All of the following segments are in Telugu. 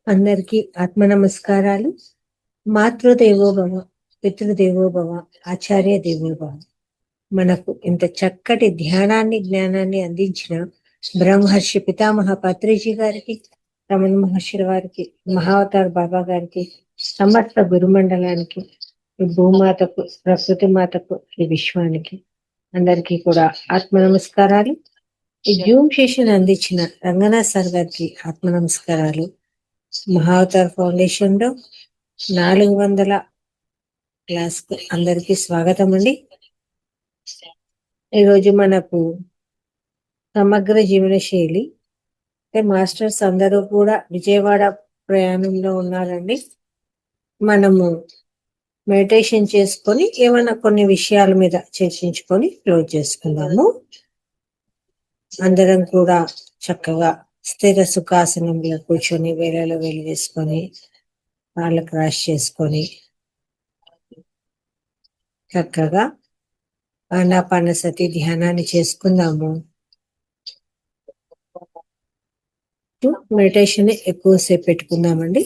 అందరికీ ఆత్మ నమస్కారాలు. మాతృదేవోభవ, పితృదేవోభవ, ఆచార్య దేవోభవ. మనకు ఇంత చక్కటి ధ్యానాన్ని, జ్ఞానాన్ని అందించిన బ్రహ్మర్షి పితామహ పత్రిజీ గారికి, రమణ మహర్షుల వారికి, మహావతార్ బాబా గారికి, సమస్త గురుమండలానికి, ఈ భూమాతకు, ప్రకృతి మాతకు, ఈ విశ్వానికి అందరికీ కూడా ఆత్మ నమస్కారాలు. ఈ జూమ్ సెషన్ అందించిన రంగనాథ్ సార్ గారికి ఆత్మ నమస్కారాలు. మహావతార్ ఫౌండేషన్ లో 400 క్లాస్ కు అందరికీ స్వాగతం అండి. ఈరోజు మనకు సమగ్ర జీవన శైలి మాస్టర్స్ అందరూ కూడా విజయవాడ ప్రయాణంలో ఉన్నారండి. మనము మెడిటేషన్ చేసుకొని ఏమైనా కొన్ని విషయాల మీద చర్చించుకొని క్లోజ్ చేసుకుందాము. అందరం కూడా చక్కగా స్థిర సుఖాసనంలో కూర్చొని వేళలో వేలు వేసుకొని కాళ్ళు క్రాష్ చేసుకొని చక్కగా ఆనాపానసతి ధ్యానాన్ని చేసుకుందాము. మెడిటేషన్ ఎక్కువసేపు పెట్టుకుందామండి.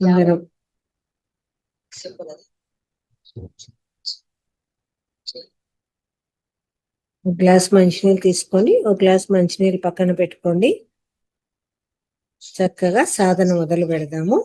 అందరం ఒక గ్లాస్ మంచినీళ్ళు తీసుకొని ఒక గ్లాస్ మంచినీళ్ళు పక్కన పెట్టుకోండి. చక్కగా సాధన మొదలు పెడదాము.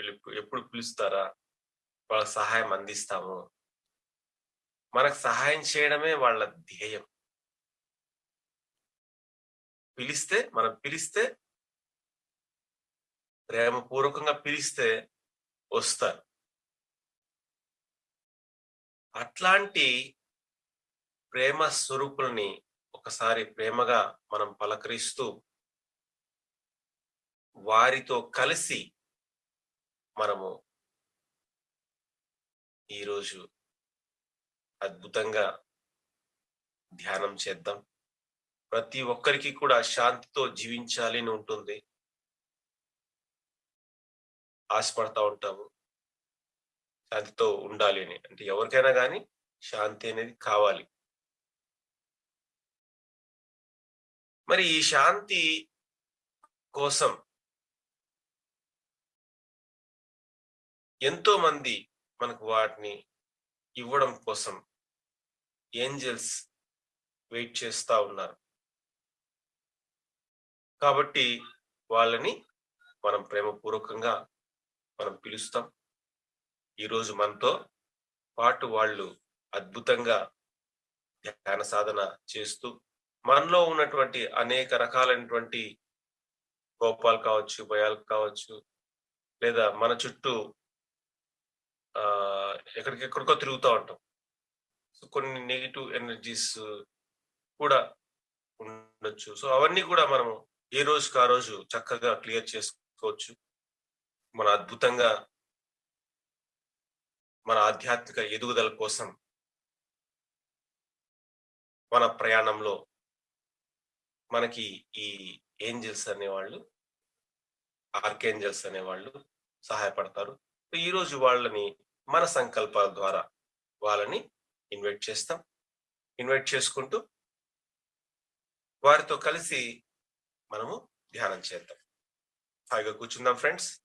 వీళ్ళు ఎప్పుడు పిలుస్తారా, వాళ్ళకి సహాయం అందిస్తాము. మనకు సహాయం చేయడమే వాళ్ళ ధ్యేయం. మనం పిలిస్తే, ప్రేమపూర్వకంగా పిలిస్తే వస్తారు. అట్లాంటి ప్రేమ స్వరూపుల్ని ఒకసారి ప్రేమగా మనం పలకరిస్తూ, వారితో కలిసి మనము ఈరోజు అద్భుతంగా ధ్యానం చేద్దాం. ప్రతి ఒక్కరికి కూడా శాంతితో జీవించాలి అని ఉంటుంది. ఆశపడతా ఉంటాము శాంతితో ఉండాలి అని. అంటే ఎవరికైనా గానీ శాంతి అనేది కావాలి. మరి ఈ శాంతి కోసం ఎంతో మంది మనకు వాటిని ఇవ్వడం కోసం ఏంజెల్స్ వెయిట్ చేస్తా ఉన్నారు. కాబట్టి వాళ్ళని మనం ప్రేమపూర్వకంగా మనం పిలుస్తాం. ఈరోజు మనతో పాటు వాళ్ళు అద్భుతంగా ధ్యాన సాధన చేస్తూ, మనలో ఉన్నటువంటి అనేక రకాలైనటువంటి కోపాలు కావచ్చు, భయాలు కావచ్చు, లేదా మన చుట్టూ ఎక్కడికెక్కడికో తిరుగుతూ ఉంటాం. సో కొన్ని నెగిటివ్ ఎనర్జీస్ కూడా ఉండొచ్చు. సో అవన్నీ కూడా మనము ఏ రోజుకి ఆ రోజు చక్కగా క్లియర్ చేసుకోవచ్చు. మన అద్భుతంగా మన ఆధ్యాత్మిక ఎదుగుదల కోసం మన ప్రయాణంలో మనకి ఈ ఏంజెల్స్ అనేవాళ్ళు, ఆర్కేంజల్స్ అనేవాళ్ళు సహాయపడతారు. ఈరోజు వాళ్ళని మన సంకల్పాల ద్వారా వాళ్ళని ఇన్వైట్ చేస్తాం. ఇన్వైట్ చేసుకుంటూ వారితో కలిసి మనము ధ్యానం చేద్దాం. హాయిగా కూర్చుందాం ఫ్రెండ్స్.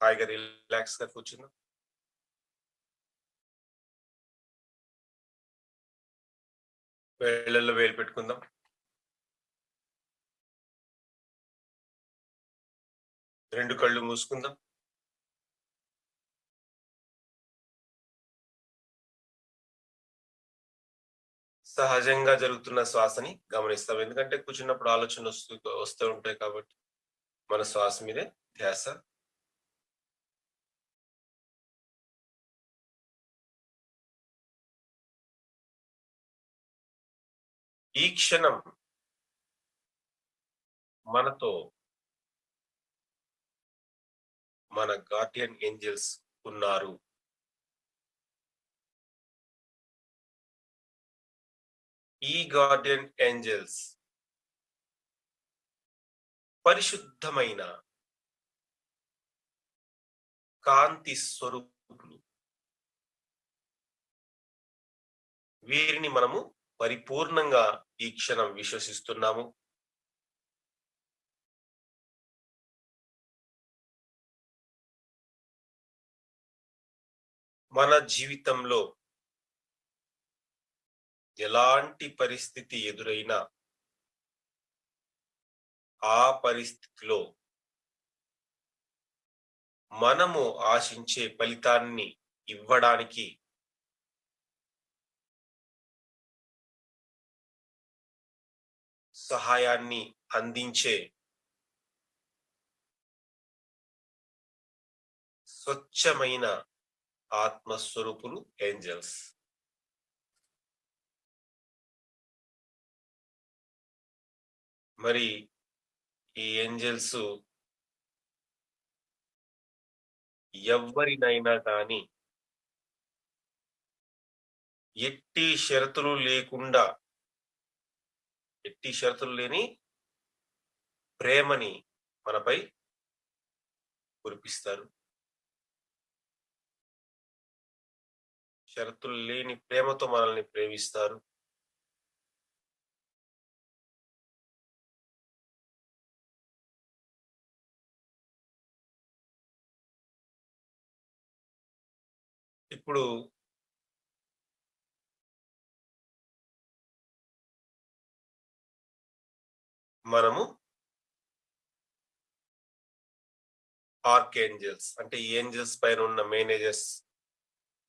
హాయిగా రిలాక్స్ గా కూర్చుందాం. వేళ్ళల్లో వేలు పెట్టుకుందాం. రెండు కళ్ళు మూసుకుందాం. సహజంగా జరుగుతున్న శ్వాసని గమనిస్తాం. ఎందుకంటే కూర్చున్నప్పుడు ఆలోచనలు వస్తూ ఉంటాయి కాబట్టి మన శ్వాస మీదే ధ్యాస. ఈ క్షణం మనతో మన గార్డియన్ ఏంజెల్స్ ఉన్నారు. ఈ గార్డియన్ ఏంజెల్స్ పరిశుద్ధమైన కాంతి స్వరూపులు. వీరిని మనము పరిపూర్ణంగా ఈ క్షణం విశ్వసిస్తున్నాము. మన జీవితంలో ఎలాంటి పరిస్థితి ఎదురైనా ఆ పరిస్థితిలో మనము ఆశించే ఫలితాన్ని ఇవ్వడానికి సహాయాన్ని అందించే స్వచ్ఛమైన ఆత్మస్వరూపులు ఏంజెల్స్. మరి ఈ ఏంజెల్స్ ఎవ్వరినైనా కానీ ఎట్టి షరతులు లేని ప్రేమని మనపై కురిపిస్తారు. షరతులు లేని ప్రేమతో మనల్ని ప్రేమిస్తారు. ఇప్పుడు మనము ఆర్కేంజల్స్ అంటే ఈ ఏంజల్స్ పైన ఉన్న మేనేజర్స్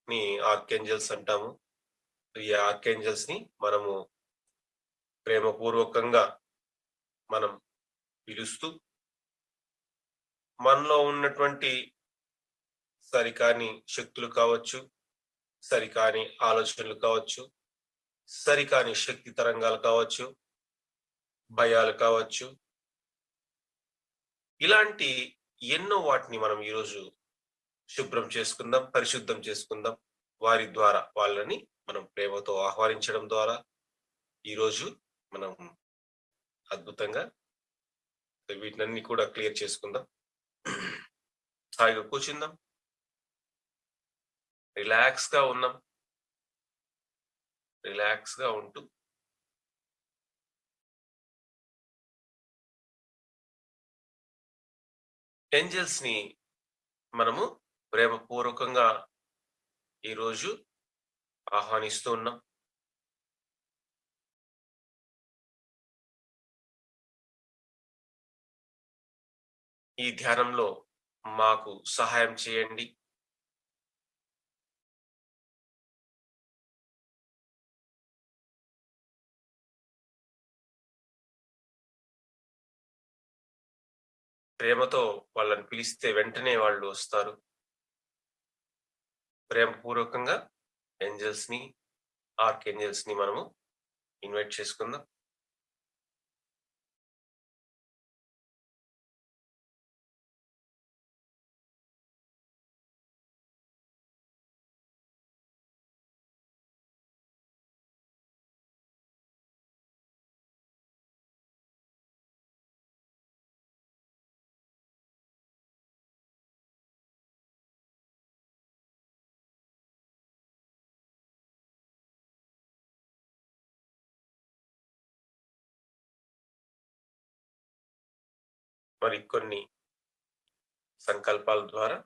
ని ఆర్కేంజల్స్ అంటాము. ఈ ఆర్కేంజల్స్ ని మనము ప్రేమపూర్వకంగా మనం పిలుస్తూ మనలో ఉన్నటువంటి సరికాని శక్తులు కావచ్చు, సరికాని ఆలోచనలు కావచ్చు, సరికాని శక్తి తరంగాలు కావచ్చు, భయాలు కావచ్చు, ఇలాంటి ఎన్నో వాటిని మనం ఈరోజు శుభ్రం చేసుకుందాం, పరిశుద్ధం చేసుకుందాం. వారి ద్వారా వాళ్ళని మనం ప్రేమతో ఆహ్వానించడం ద్వారా ఈరోజు మనం అద్భుతంగా వీటినన్ని కూడా క్లియర్ చేసుకుందాం. హాయిగా కూర్చుందాం, రిలాక్స్ గా ఉన్నాం. రిలాక్స్ గా ఉంటూ ఏంజల్స్ ని మనము ప్రేమపూర్వకంగా ఈరోజు ఆహ్వానిస్తూ ఉన్నాం. ఈ ధ్యానంలో మాకు సహాయం చేయండి. ప్రేమతో వాళ్ళని పిలిస్తే వెంటనే వాళ్ళు వస్తారు. ప్రేమపూర్వకంగా ఏంజల్స్ ని, ఆర్కేంజల్స్ ని మనము ఇన్వైట్ చేసుకుందాం. మరి కొన్ని సంకల్పాల ద్వారా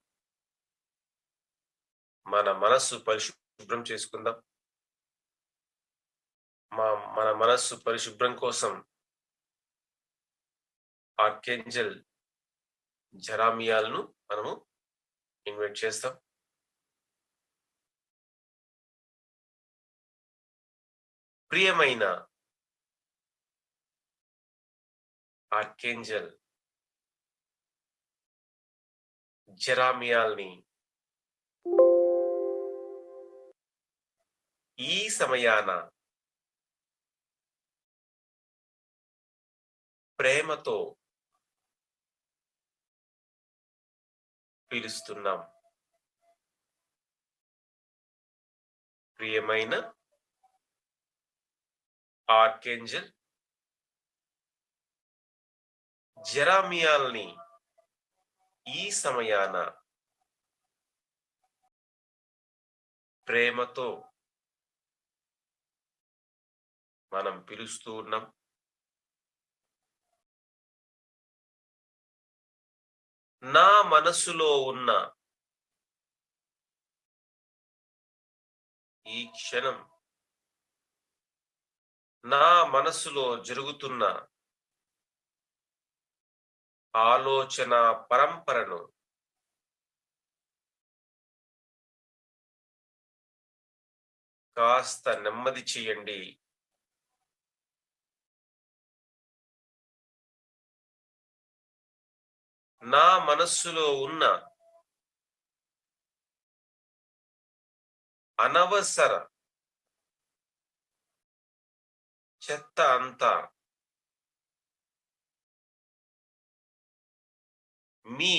మన మనస్సు పరిశుభ్రం చేసుకుందాం. మన మనస్సు పరిశుభ్రం కోసం ఆర్కేంజల్ జరామియాలను మనము ఇన్వైట్ చేస్తాం. ప్రియమైన ఆర్కేంజల్ జరామియాల్ని ఈ సమయాన ప్రేమతో పిలుస్తున్నాం. ప్రియమైన ఆర్కేంజల్ జెరామియాల్ని ఈ సమయాన ప్రేమతో మనం పిలుస్తూ ఉన్నాం. నా మనసులో ఉన్న ఈ క్షణం, నా మనసులో జరుగుతున్న ఆలోచన పరంపరను కాస్త నెమ్మది చేయండి. నా మనస్సులో ఉన్న అనవసర చెత్త అంతా మీ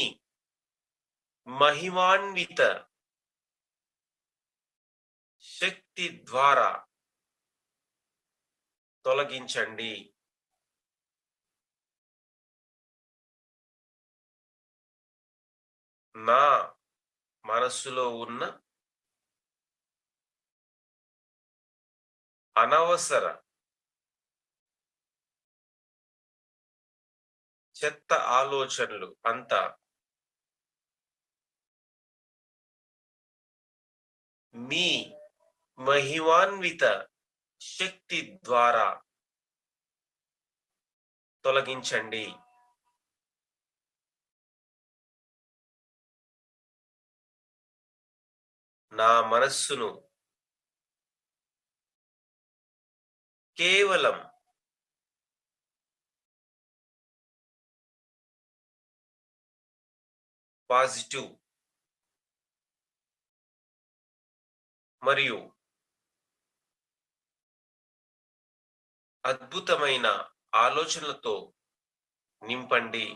మహిమాన్విత శక్తి ద్వారా తొలగించండి. నా మనస్సులో ఉన్న అనవసర చెత్త ఆలోచనలు అంతా మీ మహిమాన్విత శక్తి ద్వారా తొలగించండి. నా మనస్సును కేవలం పాజిటివ్ మరియు అద్భుతమైన ఆలోచనలతో నింపండి.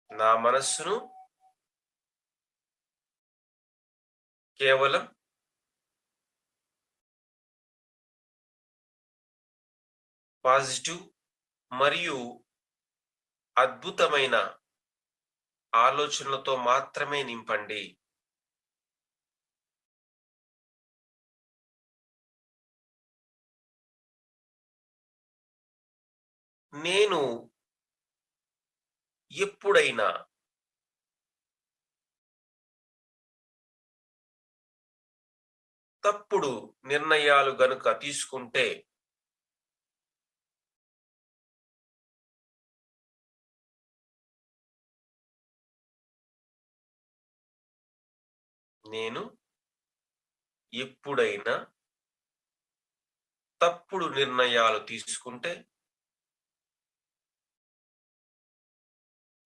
నా మనస్సును కేవలం పాజిటివ్ మరియు అద్భుతమైన ఆలోచనలతో మాత్రమే నింపండి. నేను ఎప్పుడైనా తప్పుడు నిర్ణయాలు గనుక తీసుకుంటే నేను ఎప్పుడైనా తప్పుడు నిర్ణయాలు తీసుకుంటే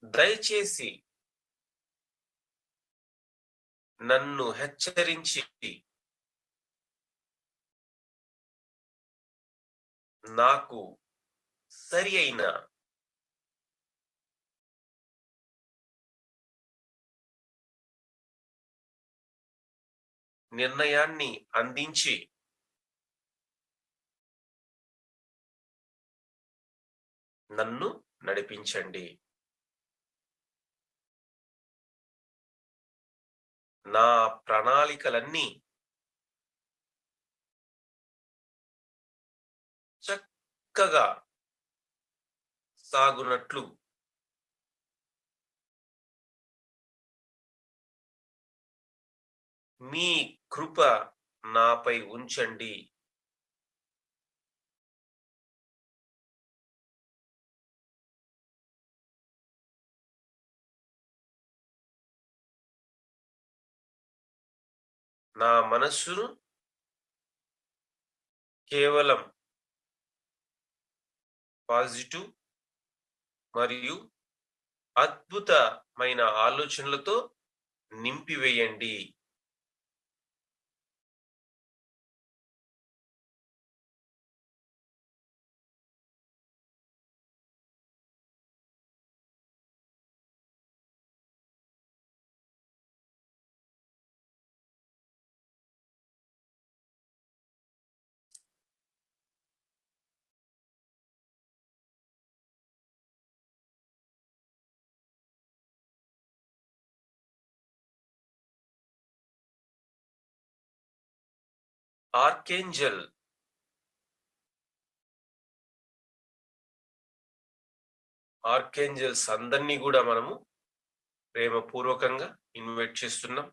దయచేసి నన్ను హెచ్చరించి నాకు సరి అయిన నిర్ణయాన్ని అందించి నన్ను నడిపించండి. నా ప్రణాళికలన్నీ చక్కగా సాగునట్లు మీ కృప నాపై ఉంచండి. నా మనస్సును కేవలం పాజిటివ్ మరియు అద్భుతమైన ఆలోచనలతో నింపివేయండి. ఆర్కేంజల్ ఆర్కేంజల్స్ అందరినీ కూడా మనము ప్రేమపూర్వకంగా ఇన్వైట్ చేస్తున్నాం.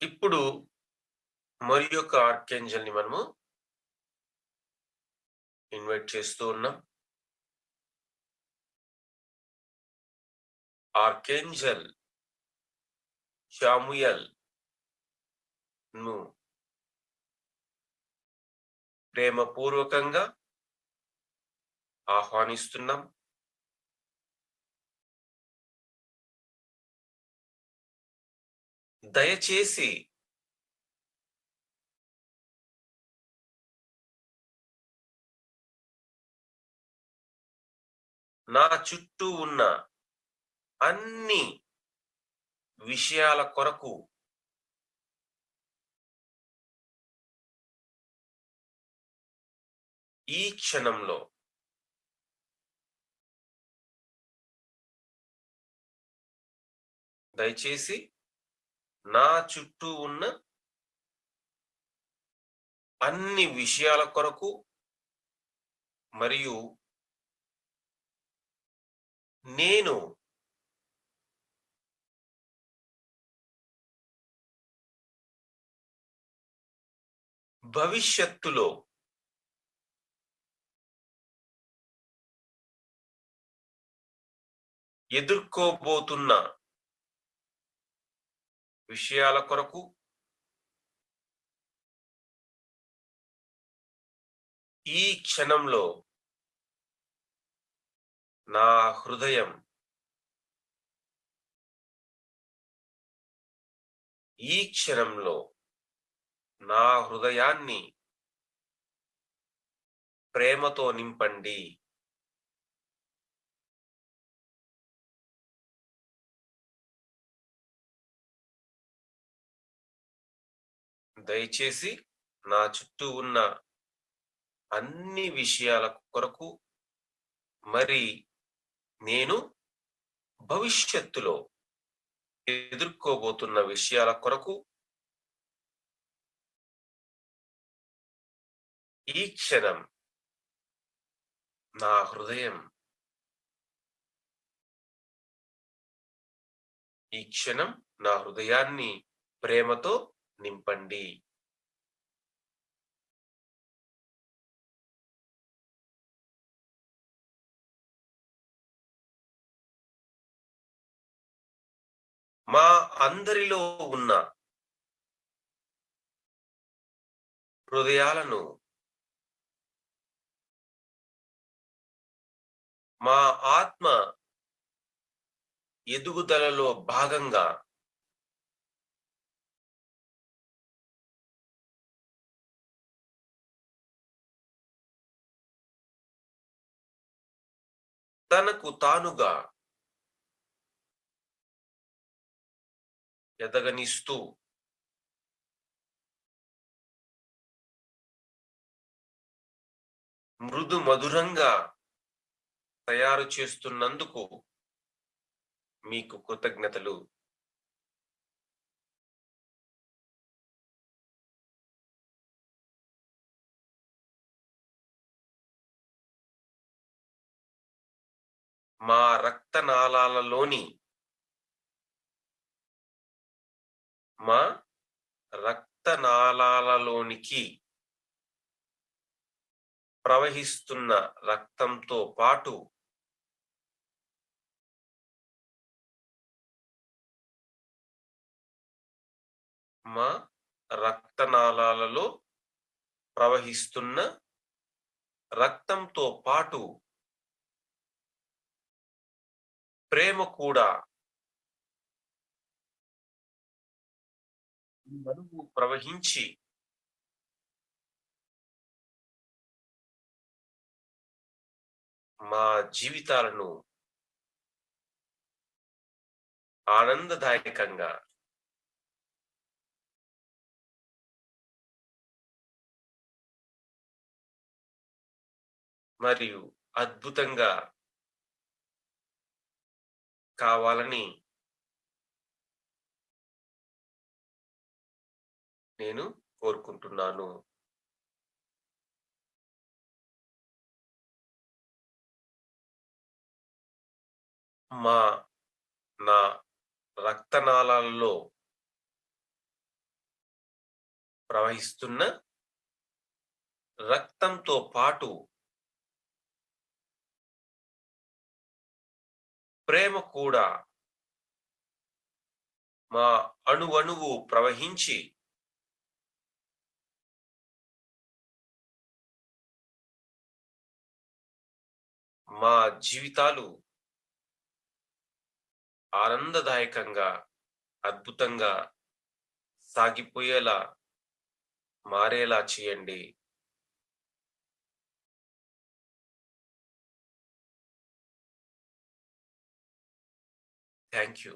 ఇప్పుడు మరి యొక్క ఆర్కేంజల్ ని మనము ఇన్వైట్ చేస్తూ ఉన్నాం. ఆర్కేంజల్ శాముయల్ ను ప్రేమపూర్వకంగా ఆహ్వానిస్తున్నాం. దయచేసి నా చుట్టూ ఉన్న అన్ని విషయాల కొరకు ఈ క్షణంలో దయచేసి నా చుట్టూ ఉన్న అన్ని విషయాల కొరకు మరియు నేను భవిష్యత్తులో ఎదుర్కోబోతున్న విషయాల కొరకు ఈ క్షణంలో నా హృదయం ఈ క్షణంలో నా హృదయాన్ని ప్రేమతో నింపండి. దయచేసి నా చుట్టూ ఉన్న అన్ని విషయాల కొరకు మరి నేను భవిష్యత్తులో ఎదుర్కోబోతున్న విషయాల కొరకు ఈ క్షణం నా హృదయం ఈ క్షణం నా హృదయాన్ని ప్రేమతో నింపండి. మా అందరిలో ఉన్న హృదయాలను మా ఆత్మ ఎదుగుదలలో భాగంగా తనకు తానుగా ఎదగనిస్తూ మృదు మధురంగా తయారు చేస్తున్నందుకు మీకు కృతజ్ఞతలు. మా రక్తనాళాలలోని మా రక్తనాళాలలోనికి ప్రవహిస్తున్న రక్తంతో పాటు మా రక్తనాళాలలో ప్రవహిస్తున్న రక్తంతో పాటు ప్రేమ కూడా మనము ప్రవహించి మా జీవితాలను ఆనందదాయకంగా మరియు అద్భుతంగా కావాలని నేను కోరుకుంటున్నాను. నా రక్తనాళాలలో ప్రవహిస్తున్న రక్తంతో పాటు ప్రేమ కూడా మా అణువణువు ప్రవహించి మా జీవితాలు ఆనందదాయకంగా అద్భుతంగా సాగిపోయేలా మారేలా చేయండి. Thank you.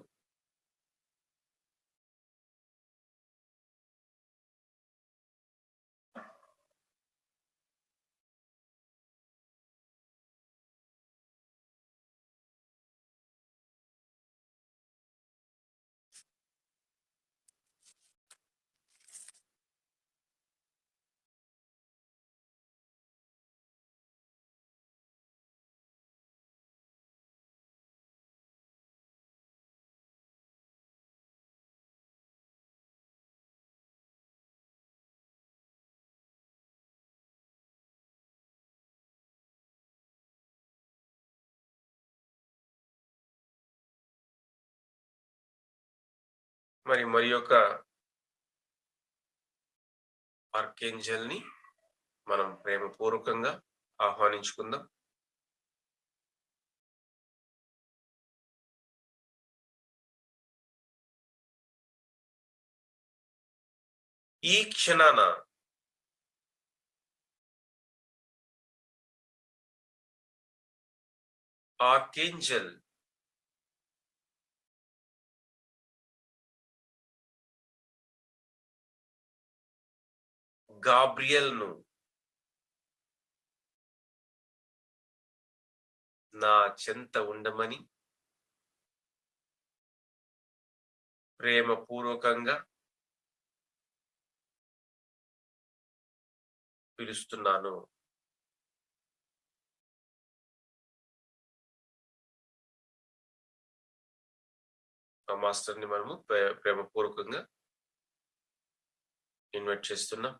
మరి యొక్క ఆర్కేంజల్ ని మనం ప్రేమపూర్వకంగా ఆహ్వానించుకుందాం. ఈ క్షణాన ఆర్కేంజల్ గాబ్రియల్ ను నా చెంత ఉండమని ప్రేమపూర్వకంగా పిలుస్తున్నాను. ఆ మాస్టర్ ని మనము ప్రేమపూర్వకంగా ఇన్వైట్ చేస్తున్నాం.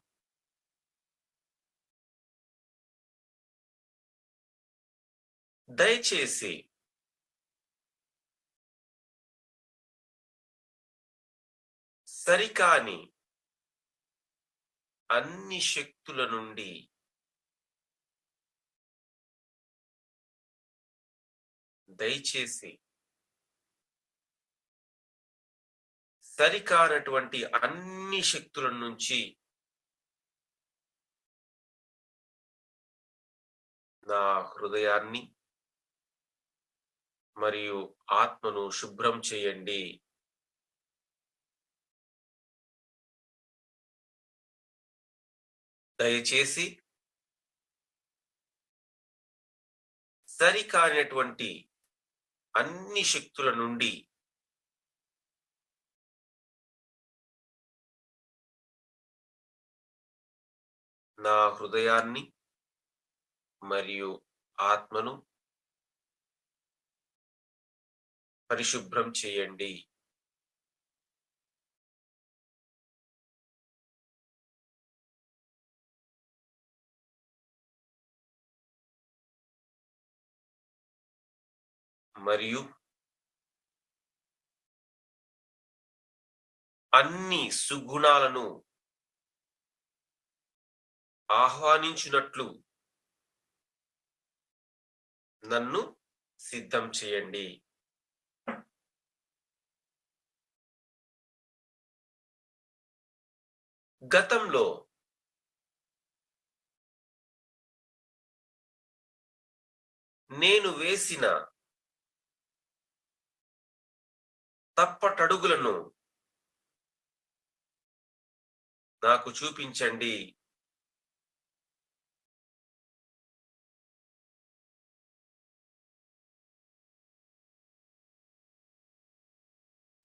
దయచేసి సరికాని అన్ని శక్తుల నుండి దయచేసి సరికానటువంటి అన్ని శక్తుల నుంచి నా హృదయాన్ని మరియు ఆత్మను శుభ్రం చేయండి. దయచేసి సరికానటువంటి అన్ని శక్తుల నుండి నా హృదయాన్ని మరియు ఆత్మను పరిశుభ్రం చేయండి. మరియు అన్ని సుగుణాలను ఆహ్వానించినట్లు నన్ను సిద్ధం చేయండి. గతంలో నేను వేసిన తప్పటడుగులను నాకు చూపించండి.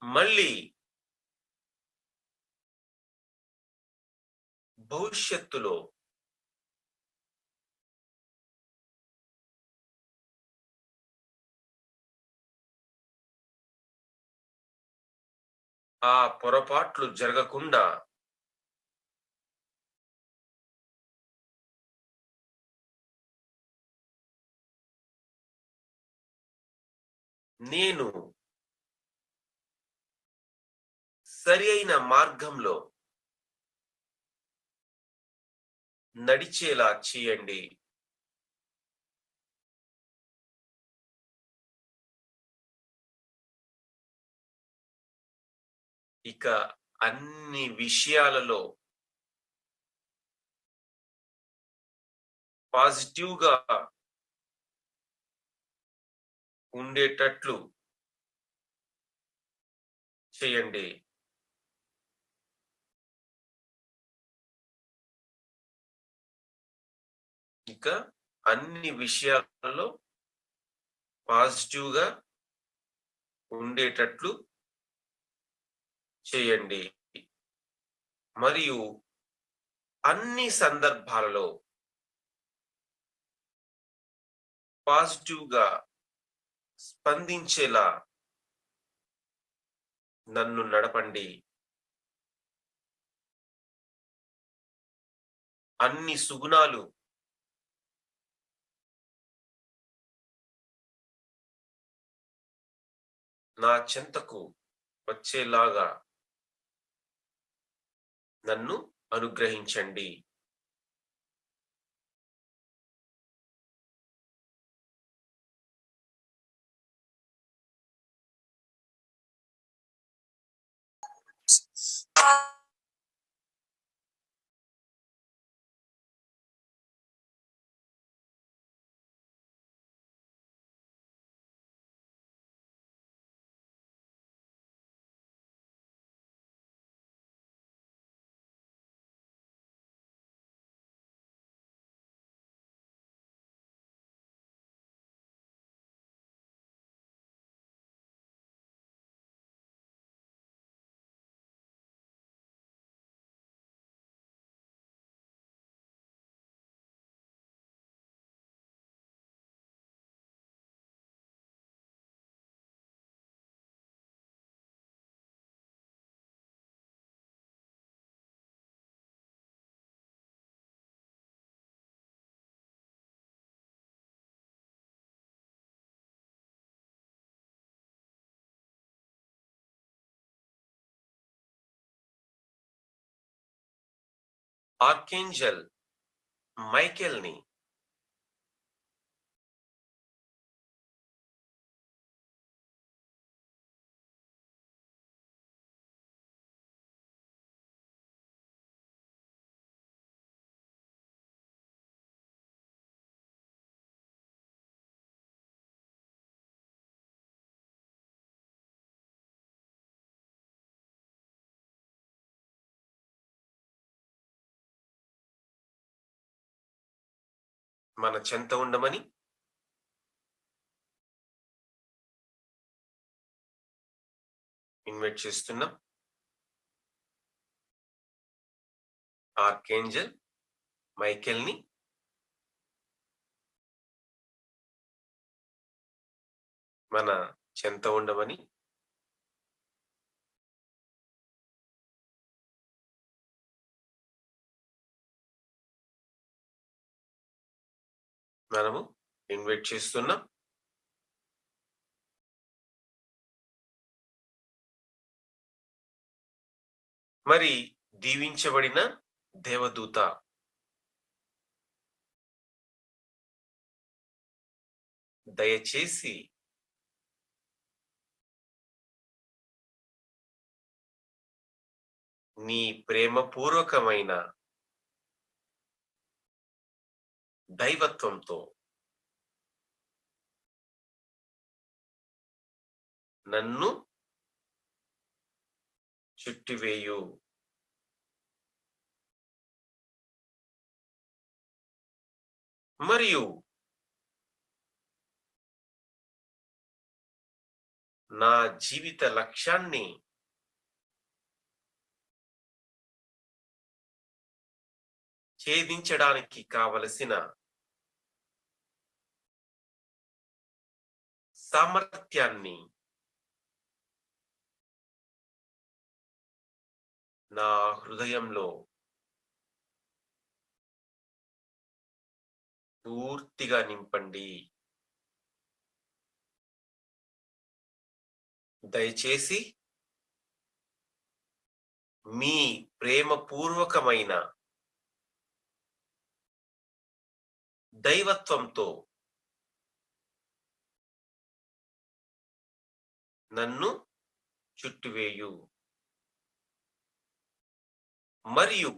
మళ్ళీ భవిష్యత్తులో ఆ పొరపాట్లు జరగకుండా నేను సరి అయిన మార్గంలో నడిచేలా చేయండి. ఇక అన్ని విషయాలలో పాజిటివ్ గా ఉండేటట్లు చేయండి. ఇక అన్ని విషయాలలో పాజిటివ్ గా ఉండేటట్లు చేయండి. మరియు అన్ని సందర్భాలలో పాజిటివ్ గా స్పందించేలా నన్ను నడపండి. అన్ని సుగుణాలు నా చెంతకు వచ్చేలాగా నన్ను అనుగ్రహించండి. ఆర్కేంజల్ మైకేల్‌ని మన చెంత ఉండమని ఇన్వైట్ చేస్తున్నాం. ఆర్కేంజల్ మైకేల్‌ని మన చెంత ఉండమని మనము ఇన్వైట్ చేస్తున్నాం. మరి దీవించబడిన దేవదూత, దయచేసి నీ ప్రేమపూర్వకమైన దైవత్వంతో నన్ను చుట్టివేయు. మరియు నా జీవిత లక్ష్యాన్ని ఛేదించడానికి కావలసిన సామర్థ్యాన్ని నా హృదయంలో పూర్తిగా నింపండి. దయచేసి మీ ప్రేమపూర్వకమైన దైవత్వంతో నన్ను చుట్టివేయు. మరియు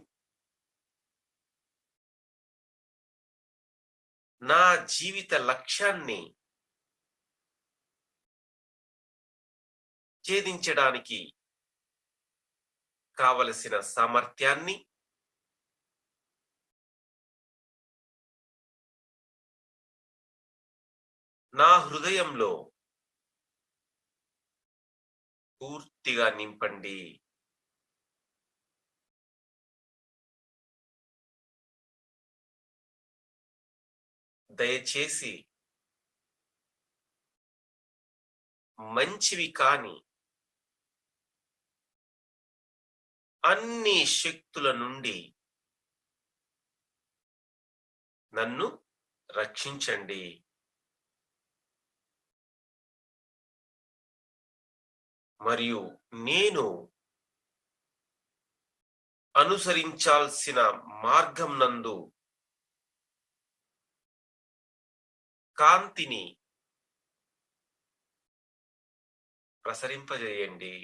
నా జీవిత లక్ష్యాన్ని ఛేదించడానికి కావలసిన సామర్థ్యాన్ని నా హృదయంలో పూర్తిగా నింపండి. దయచేసి మంచివి కాని అన్ని శక్తుల నుండి నన్ను రక్షించండి. మరియు నేను అనుసరించాల్సిన మార్గం నందు కాంతిని ప్రసరింపజేయండి.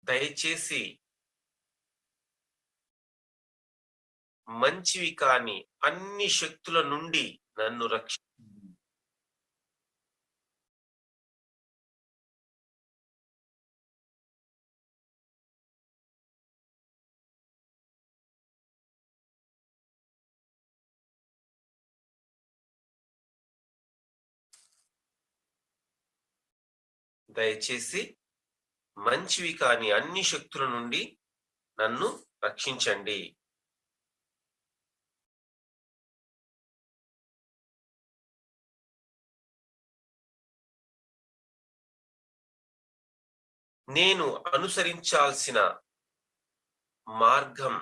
దయచేసి మంచివి కాని అన్ని శక్తుల నుండి నన్ను రక్షించండి. దయచేసి మంచివి కాని అన్ని శక్తుల నుండి నన్ను రక్షించండి. నేను అనుసరించాల్సిన మార్గం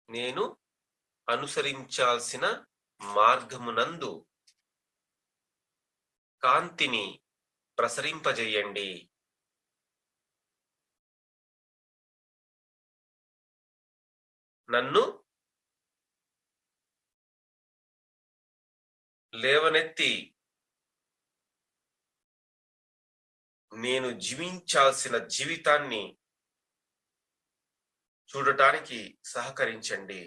నేను అనుసరించాల్సిన మార్గమునందు కాంతిని ప్రసరింపజేయండి. నన్ను లేవనెత్తి నేను జీవించాల్సిన జీవితాన్ని చూడటానికి సహకరించండి.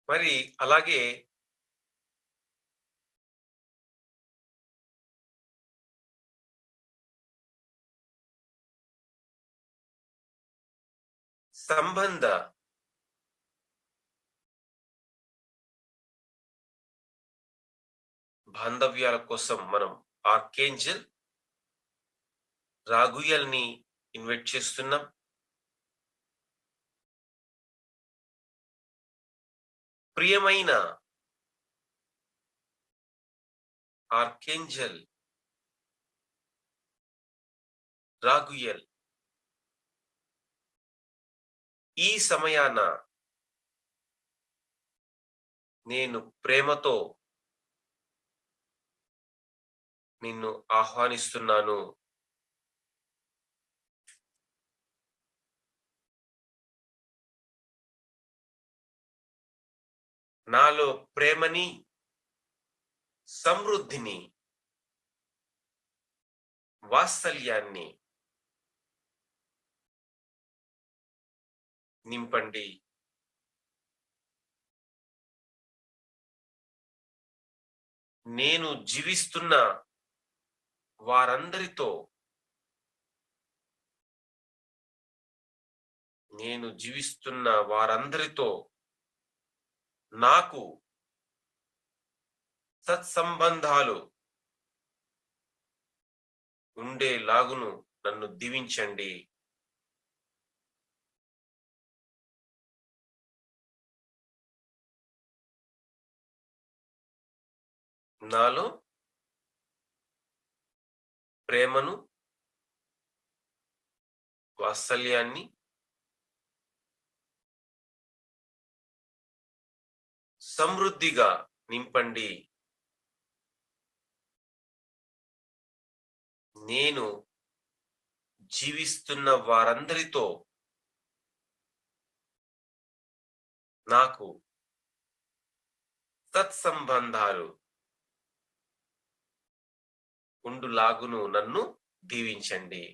మరి అలాగే సంబంధ బాంధవ్యాల కోసం మనం ఆర్కేంజల్ రాగుయల్ ని ఇన్వైట్ చేస్తున్నాం. ప్రియమైన ఆర్కేంజల్ రాగుయల్, ఈ సమయాన నేను ప్రేమతో నిన్ను ఆహ్వానిస్తున్నాను. నాలో ప్రేమని, సమృద్ధిని, వాత్సల్యాన్ని నింపండి. నేను జీవిస్తున్న వారందరితో నాకు సత్సంబంధాలు ఉండేలాగును నన్ను దీవించండి. నాలో ప్రేమను, వాత్సల్యాన్ని, సమృద్ధిగా నింపండి. నేను జీవిస్తున్న వారందరితో నాకు సత్సంబంధాలు ఉండులాగును నన్ను దీవించండి.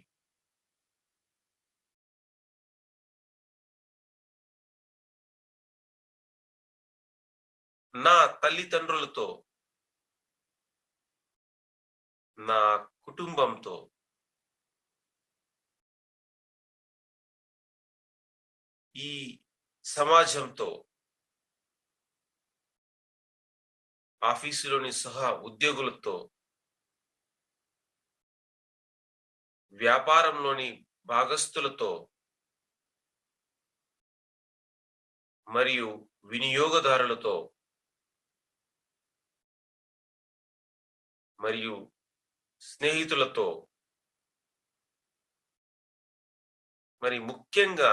నా తల్లిదండ్రులతో, నా కుటుంబంతో, ఈ సమాజంతో, ఆఫీసులోని సహా ఉద్యోగులతో, వ్యాపారంలోని భాగస్తులతో మరియు వినియోగదారులతో మరియు స్నేహితులతో, మరి ముఖ్యంగా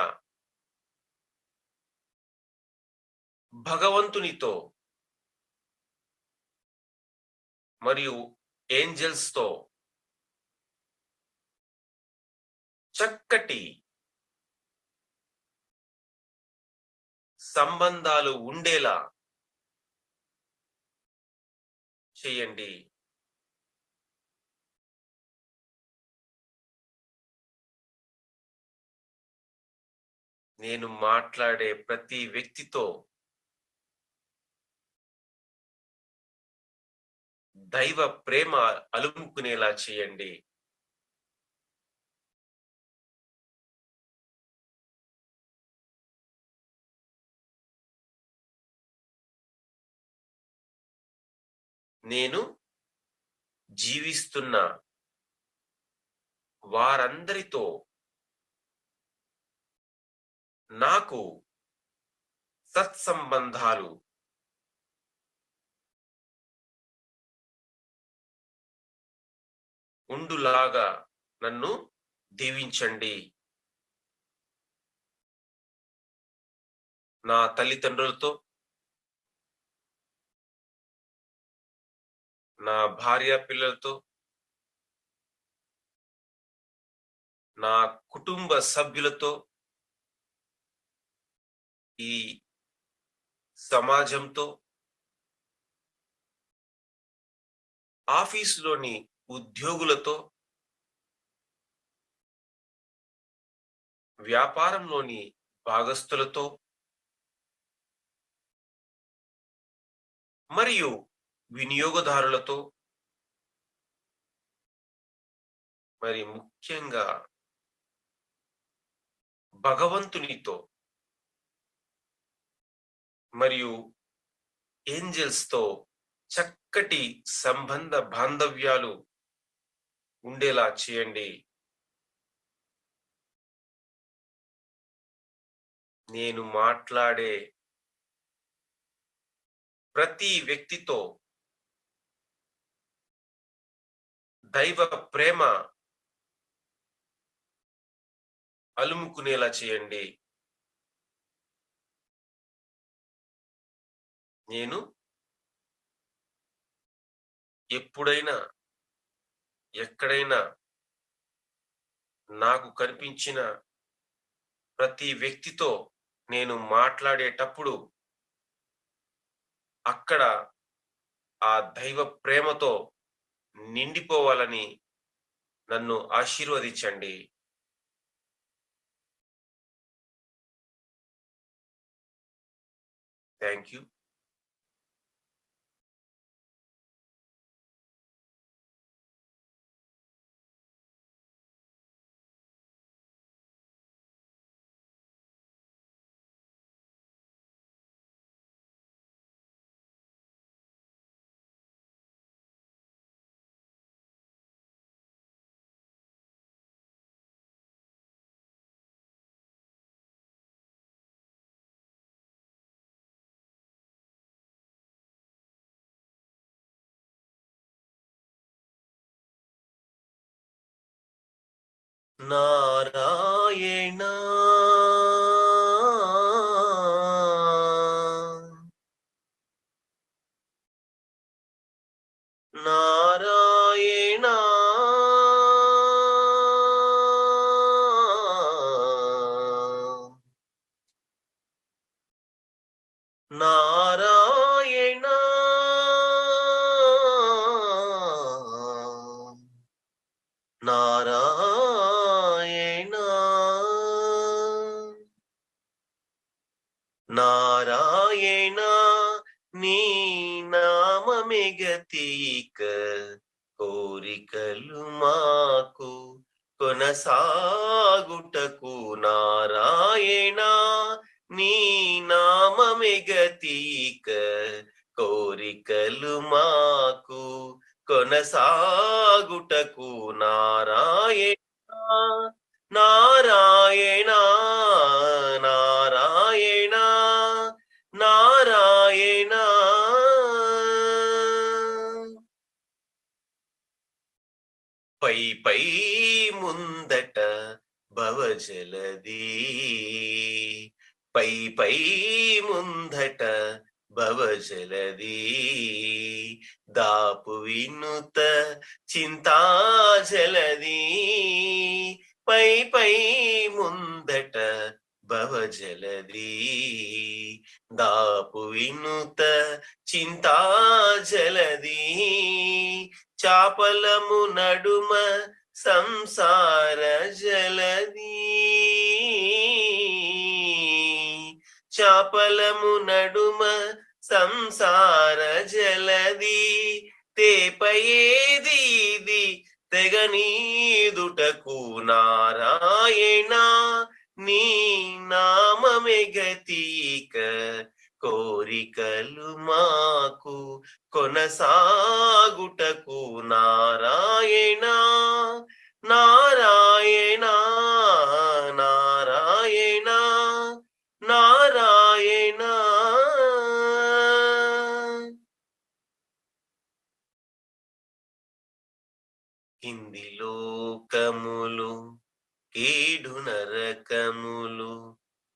భగవంతునితో మరియు ఏంజెల్స్ తో చక్కటి సంబంధాలు ఉండేలా చేయండి. నేను మాట్లాడే ప్రతి వ్యక్తితో దైవ ప్రేమ అలుముకునేలా చేయండి. నేను జీవిస్తున్న వారందరితో నాకు సత్సంబంధాలు ఉండులాగా నన్ను దీవించండి. నా తల్లిదండ్రులతో, నా భార్య పిల్లలతో, నా కుటుంబ సభ్యులతో, ఈ సమాజంతో, ఆఫీసులోని ఉద్యోగులతో, వ్యాపారంలోని భాగస్తులతో మరియు వినియోగదారులతో, మరి ముఖ్యంగా భగవంతునితో మరియు ఏంజెల్స్ తో చక్కటి సంబంధ బాంధవ్యాలు ఉండేలా చేయండి. నేను మాట్లాడే ప్రతి వ్యక్తితో దైవ ప్రేమ అలుముకునేలా చేయండి. నేను ఎప్పుడైనా ఎక్కడైనా నాకు కనిపించిన ప్రతి వ్యక్తితో నేను మాట్లాడేటప్పుడు అక్కడ ఆ దైవ ప్రేమతో నిండిపోవాలని నన్ను ఆశీర్వదించండి. Thank you. నారాయణ నారాయణ నారాయణ నారాయణ నారాయణ నీ నామమెగతీక కోరికలు మాకు కొనసాగుటకు నారాయణ నీ నామమెగతీక కోరికలు మాకు కొనసాగుటకు నారాయణ నారాయణ నారాయణ నారాయణ పై పై ముందట భవజలది పై పై ముందట భవజలది దాపు వినుత చింతాజలది పై పై ముందట భవజలది దాపు వినుత చింతాజలది చాపలము నడుమ సంసార జలది చాపలము నడుమ సంసార జలది తేపయేది ఇది తెగనీదుటకు నారాయణ నీ నామమెగతీక కోరికలు మాకు కొనసాగుటకు నారాయణ నారాయణ నారాయణ నారాయణ కింది లోకములు కీడు నరకములు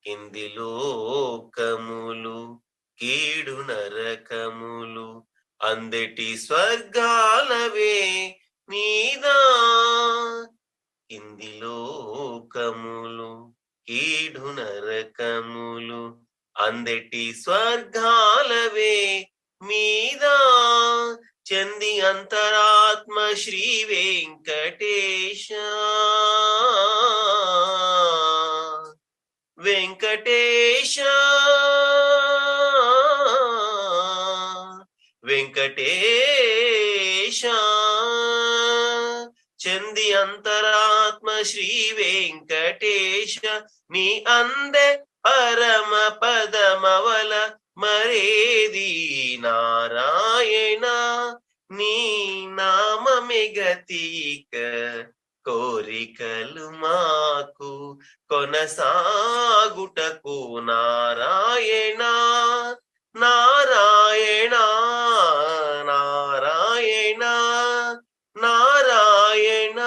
కింది లోకములు కీడు నరకములు అందటి స్వర్గాలవే నీదా కింది లోకములు కీడు నరకములు అందటి స్వర్గాలవే మీదా చంది అంతరాత్మ శ్రీ వెంకటేశ వెంకటేశ వెంకటేశ చంది అంతరాత్మ శ్రీ వెంకటేశ నీ అందే పరమ పదమవల మరేది నారాయణ నీ నామమెగతీక కోరికలు మాకు కొనసాగుటకు నారాయణ నారాయణ నారాయణ నారాయణ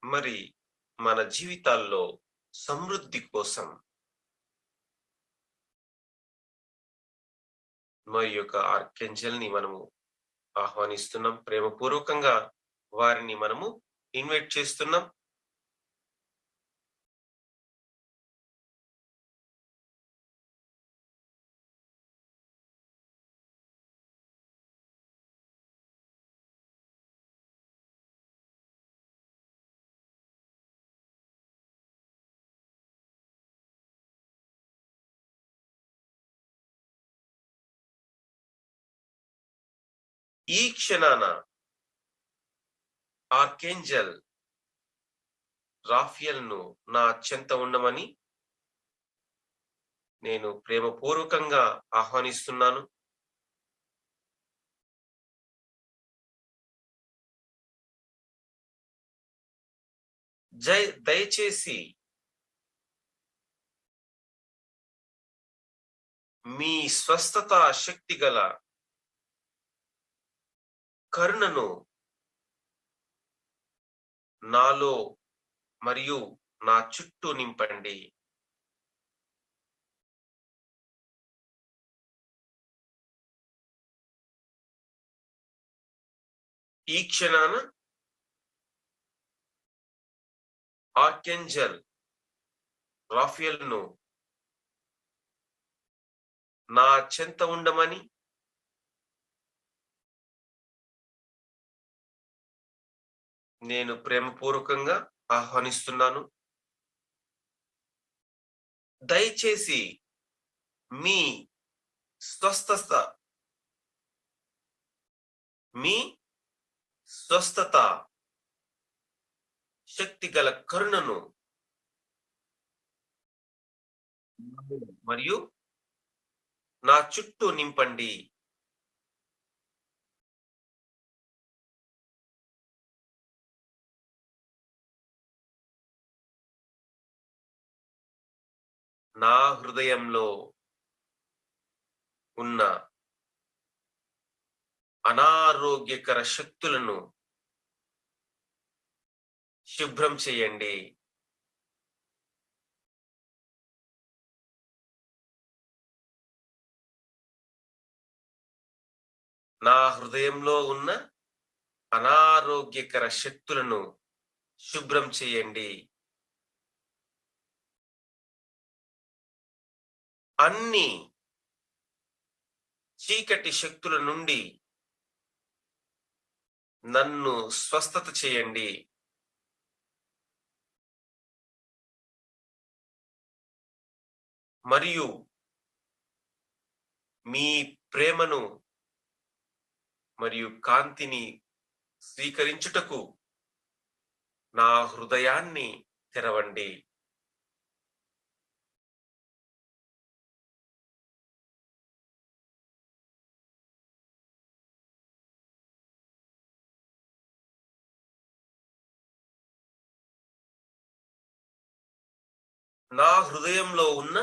మరి మన జీవితాల్లో సమృద్ధి కోసం మరి యొక్క ఆర్కేంజల్ ని మనము ఆహ్వానిస్తున్నాం, ప్రేమపూర్వకంగా వారిని మనము ఇన్వైట్ చేస్తున్నాం. ఈ క్షణాన ఆర్కేంజల్ రాఫియల్ ను నా చెంత ఉండమని నేను ప్రేమపూర్వకంగా ఆహ్వానిస్తున్నాను. దయచేసి మీ స్వస్థత శక్తి గల కరుణను నాలో మరియు నా చుట్టూ నింపండి. ఈ క్షణాన ఆర్కేంజల్ రాఫియల్ ను నా చెంత ఉండమని నేను ప్రేమపూర్వకంగా ఆహ్వానిస్తున్నాను. దయచేసి మీ స్వస్థత మీ స్వస్థత శక్తిగల కరుణను మరియు నా చుట్టూ నింపండి. నా హృదయంలో ఉన్న అనారోగ్యకర శక్తులను శుభ్రం చేయండి. నా హృదయంలో ఉన్న అనారోగ్యకర శక్తులను శుభ్రం చేయండి. అన్ని చీకటి శక్తుల నుండి నన్ను స్వస్థత చేయండి. మరియు మీ ప్రేమను మరియు కాంతిని స్వీకరించుటకు నా హృదయాన్ని తెరవండి. నా హృదయంలో ఉన్న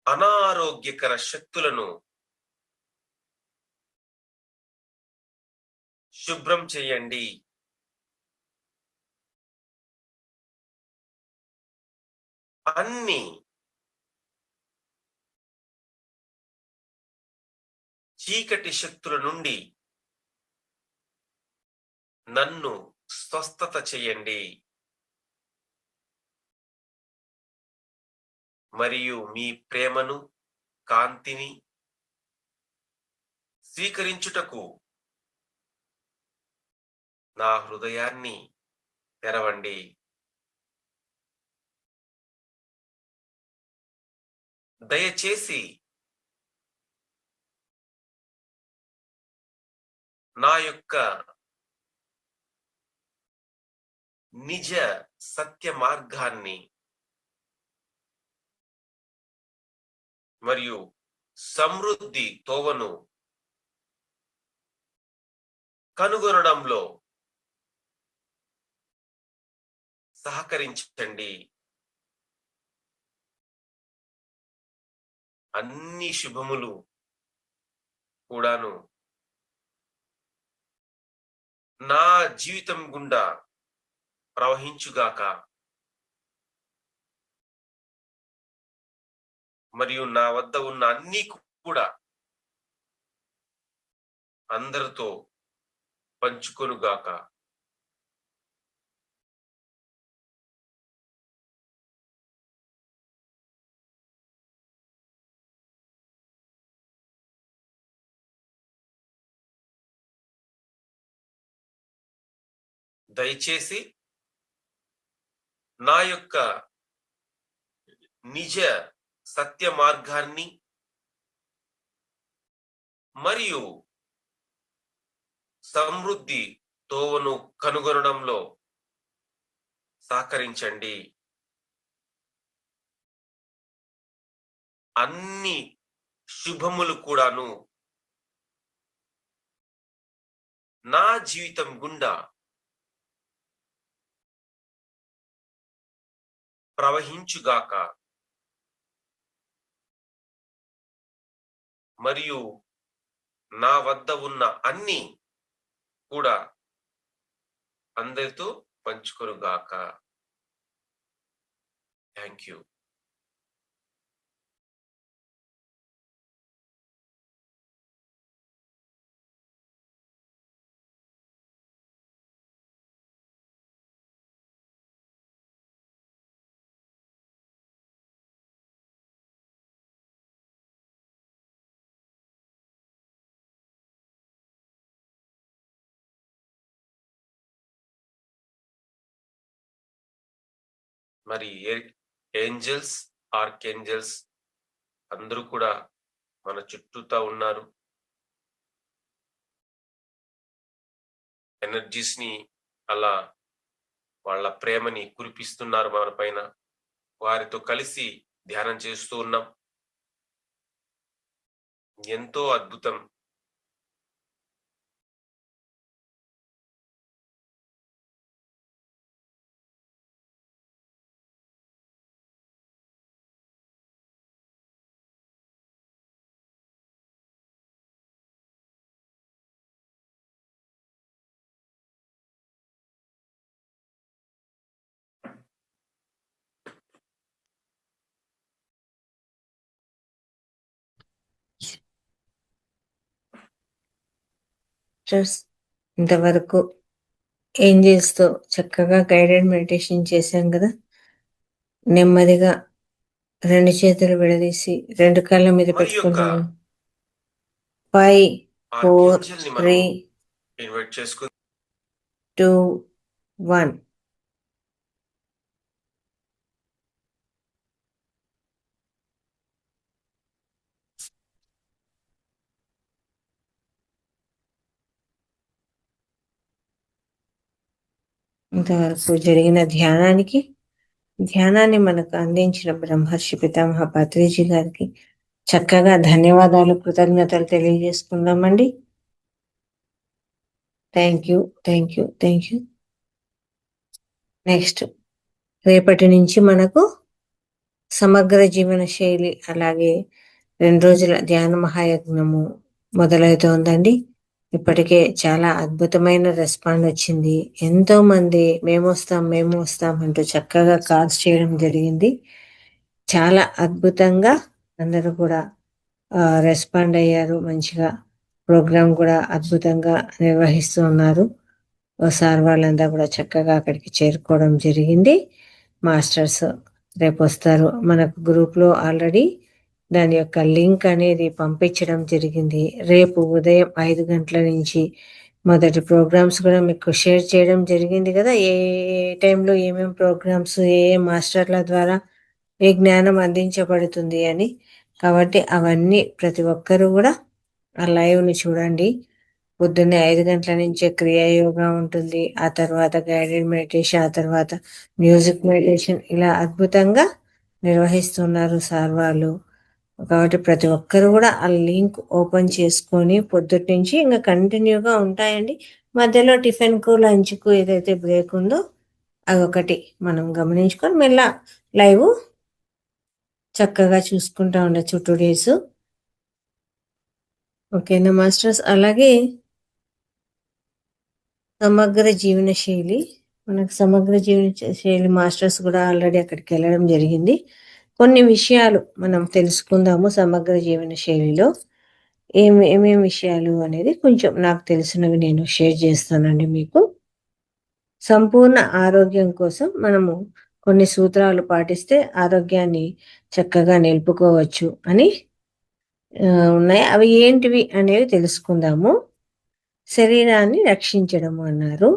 అనారోగ్యకర శక్తులను శుభ్రం చేయండి. అన్ని చీకటి శక్తుల నుండి నన్ను స్వస్థత చేయండి. మరియు మీ ప్రేమను కాంతిని స్వీకరించుటకు నా హృదయాన్ని తెరవండి. దయచేసి నా యొక్క నిజ సత్య మార్గాన్ని మరియు సమృద్ధి తోవను కనుగొనడంలో సహకరించండి. అన్ని శుభములు కూడాను నా జీవితం గుండా ప్రవహించుగాక. మరియు నా వద్ద ఉన్న అన్ని కూడా అందరితో పంచుకొనుగాక. దయచేసి నా యొక్క నిజ సత్య మార్గాన్ని మరియు సమృద్ధి తోవను కనుగొనడంలో సహకరించండి. అన్ని శుభములు కూడాను నా జీవితం గుండా ప్రవహించుగాక. మరియు నా వద్ద ఉన్న అన్ని కూడా అందరితో పంచుకొనుగాక. Thank you. మరి ఏంజల్స్, ఆర్కేంజల్స్ అందరూ కూడా మన చుట్టూతా ఉన్నారు. ఎనర్జీస్ ని అలా వాళ్ళ ప్రేమని కురిపిస్తున్నారు మన పైన. వారితో కలిసి ధ్యానం చేస్తూ ఉన్నాం. ఎంతో అద్భుతం. ఇంతవరకు ఏంజల్స్ తో చక్కగా గైడెడ్ మెడిటేషన్ చేశాం కదా. నెమ్మదిగా 2 చేతులు విడదీసి 2 కాళ్ళ మీద మరి యొక్క పెట్టుకున్నాము. 5, 4, ఆర్కేంజల్ ని మనం 3, ఇన్వైట్ చేసుకుందాం. 2, 1. ఇంతవరకు జరిగిన ధ్యానాన్ని మనకు అందించిన బ్రహ్మర్షి పితామహ పత్రిజీ గారికి చక్కగా ధన్యవాదాలు, కృతజ్ఞతలు తెలియజేసుకుందామండి. Thank you. నెక్స్ట్ రేపటి నుంచి మనకు సమగ్ర జీవన శైలి, అలాగే 2 రోజుల ధ్యాన మహాయజ్ఞము మొదలవుతోందండి. ఇప్పటికే చాలా అద్భుతమైన రెస్పాండ్ వచ్చింది. ఎంతో మంది మేము వస్తాం అంటూ చక్కగా కాల్స్ చేయడం జరిగింది. చాలా అద్భుతంగా అందరూ కూడా రెస్పాండ్ అయ్యారు. మంచిగా ప్రోగ్రామ్ కూడా అద్భుతంగా నిర్వహిస్తూ ఉన్నారు. సార్ వాళ్ళంతా కూడా చక్కగా అక్కడికి చేరుకోవడం జరిగింది. మాస్టర్స్ రేపు వస్తారు. మనకు గ్రూప్లో ఆల్రెడీ దాని యొక్క లింక్ అనేది పంపించడం జరిగింది. రేపు ఉదయం 5 గంటల నుంచి మొదటి ప్రోగ్రామ్స్ కూడా మీకు షేర్ చేయడం జరిగింది కదా. ఏ టైంలో ఏమేమి ప్రోగ్రామ్స్, ఏ మాస్టర్ల ద్వారా ఏ జ్ఞానం అందించబడుతుంది అని. కాబట్టి అవన్నీ ప్రతి ఒక్కరూ కూడా ఆ లైవ్ని చూడండి. పొద్దున్నే 5 గంటల నుంచే క్రియాయోగా ఉంటుంది. ఆ తర్వాత గైడెడ్ మెడిటేషన్, ఆ తర్వాత మ్యూజిక్ మెడిటేషన్, ఇలా అద్భుతంగా నిర్వహిస్తున్నారు సార్ వాళ్ళు. కాబట్టి ప్రతి ఒక్కరు కూడా ఆ లింక్ ఓపెన్ చేసుకొని పొద్దుటి నుంచి ఇంకా కంటిన్యూగా ఉంటాయండి. మధ్యలో టిఫిన్కు, లంచ్కు ఏదైతే బ్రేక్ ఉందో అదొకటి మనం గమనించుకొని మళ్ళీ లైవ్ చక్కగా చూసుకుంటా ఉండొచ్చు 2 days. ఓకేనా మాస్టర్స్? అలాగే సమగ్ర జీవన శైలి, మనకు సమగ్ర జీవన శైలి మాస్టర్స్ కూడా ఆల్రెడీ అక్కడికి వెళ్ళడం జరిగింది. కొన్ని విషయాలు మనం తెలుసుకుందాము. సమగ్ర జీవన శైలిలో ఏమేమి విషయాలు అనేది కొంచెం నాకు తెలిసినవి నేను షేర్ చేస్తానండి మీకు. సంపూర్ణ ఆరోగ్యం కోసం మనము కొన్ని సూత్రాలు పాటిస్తే ఆరోగ్యాన్ని చక్కగా నిలుపుకోవచ్చు అని ఉన్నాయి. అవి ఏంటివి అనేవి తెలుసుకుందాము. శరీరాన్ని రక్షించడము అన్నారు.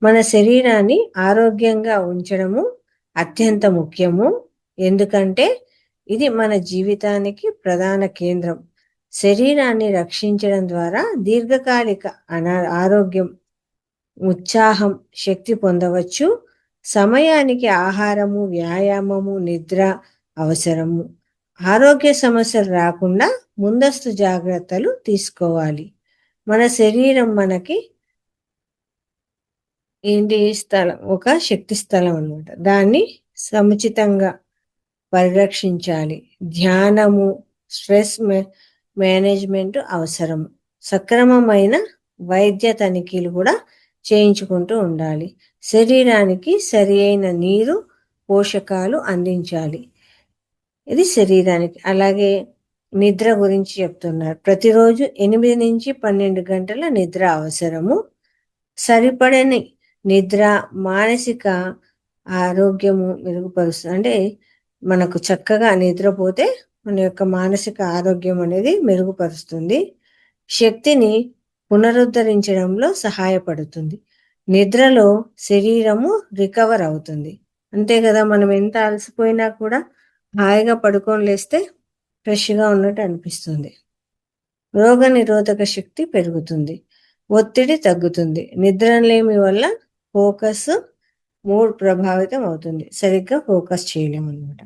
మన శరీరాన్ని ఆరోగ్యంగా ఉంచడము అత్యంత ముఖ్యము. ఎందుకంటే ఇది మన జీవితానికి ప్రధాన కేంద్రం. శరీరాన్ని రక్షించడం ద్వారా దీర్ఘకాలిక ఆరోగ్యం, ఉత్సాహం, శక్తి పొందవచ్చు. సమయానికి ఆహారము, వ్యాయామము, నిద్ర అవసరము. ఆరోగ్య సమస్యలు రాకుండా ముందస్తు జాగ్రత్తలు తీసుకోవాలి. మన శరీరం మనకి ఏంటి స్థలం, ఒక శక్తి స్థలం అన్నమాట. దాన్ని సముచితంగా పరిరక్షించాలి. ధ్యానము, స్ట్రెస్ మేనేజ్మెంట్ అవసరం. సక్రమమైన వైద్య తనిఖీలు కూడా చేయించుకుంటూ ఉండాలి. శరీరానికి సరి అయిన నీరు, పోషకాలు అందించాలి. ఇది శరీరానికి. అలాగే నిద్ర గురించి చెప్తున్నారు. ప్రతిరోజు 8 నుంచి 12 గంటల నిద్ర అవసరము. సరిపడని నిద్ర మానసిక ఆరోగ్యము మెరుగుపరుస్తుంది. అంటే మనకు చక్కగా నిద్రపోతే మన యొక్క మానసిక ఆరోగ్యం అనేది మెరుగుపరుస్తుంది. శక్తిని పునరుద్ధరించడంలో సహాయపడుతుంది. నిద్రలో శరీరము రికవర్ అవుతుంది. అంతే కదా, మనం ఎంత అలసిపోయినా కూడా హాయిగా పడుకొని లేస్తే ఫ్రెష్గా ఉన్నట్టు అనిపిస్తుంది. రోగ నిరోధక శక్తి పెరుగుతుంది, ఒత్తిడి తగ్గుతుంది. నిద్రలేమి వల్ల ఫోకస్, మూడ్ ప్రభావితం అవుతుంది, సరిగ్గా ఫోకస్ చేయలేము అనమాట.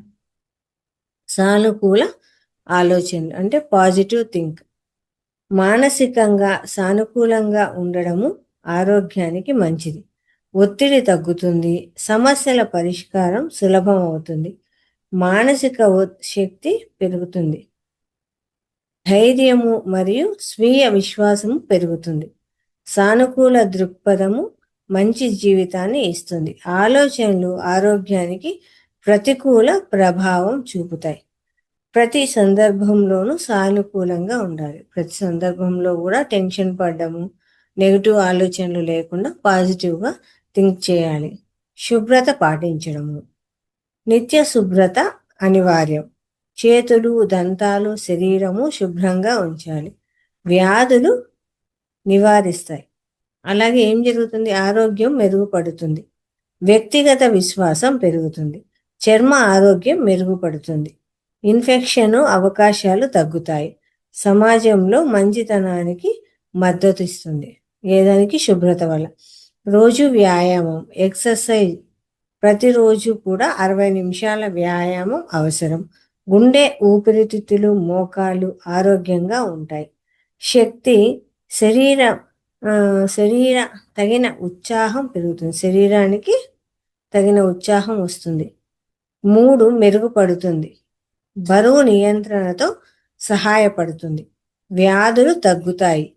సానుకూల ఆలోచనలు అంటే పాజిటివ్ థింక్. మానసికంగా సానుకూలంగా ఉండడము ఆరోగ్యానికి మంచిది. ఒత్తిడి తగ్గుతుంది, సమస్యల పరిష్కారం సులభం అవుతుంది, మానసిక శక్తి పెరుగుతుంది, ధైర్యము మరియు స్వీయ విశ్వాసము పెరుగుతుంది. సానుకూల దృక్పథము మంచి జీవితాన్ని ఇస్తుంది. ఆలోచనలు ఆరోగ్యానికి ప్రతికూల ప్రభావం చూపుతాయి. ప్రతి సందర్భంలోనూ సానుకూలంగా ఉండాలి. ప్రతి సందర్భంలో కూడా టెన్షన్ పడ్డము, నెగిటివ్ ఆలోచనలు లేకుండా పాజిటివ్గా థింక్ చేయాలి. శుభ్రత పాటించడము. నిత్య శుభ్రత అనివార్యం. చేతులు, దంతాలు, శరీరము శుభ్రంగా ఉంచాలి. వ్యాధులు నివారిస్తాయి. అలాగే ఏం జరుగుతుంది? ఆరోగ్యం మెరుగుపడుతుంది, వ్యక్తిగత విశ్వాసం పెరుగుతుంది, చర్మ ఆరోగ్యం మెరుగుపడుతుంది, ఇన్ఫెక్షన్ అవకాశాలు తగ్గుతాయి, సమాజంలో మంచితనానికి మద్దతు ఇస్తుంది. ఏదానికి? శుభ్రత వల్ల. రోజు వ్యాయామం, ఎక్సర్సైజ్. ప్రతిరోజు కూడా 60 నిమిషాల వ్యాయామం అవసరం. గుండె, ఊపిరితిత్తులు, మోకాలు ఆరోగ్యంగా ఉంటాయి. శక్తి, శరీర తగిన ఉత్సాహం పెరుగుతుంది, శరీరానికి తగిన ఉత్సాహం వస్తుంది. మూడు మెరుగుపడుతుంది, బరువు నియంత్రణతో సహాయపడుతుంది, వ్యాధులు తగ్గుతాయి,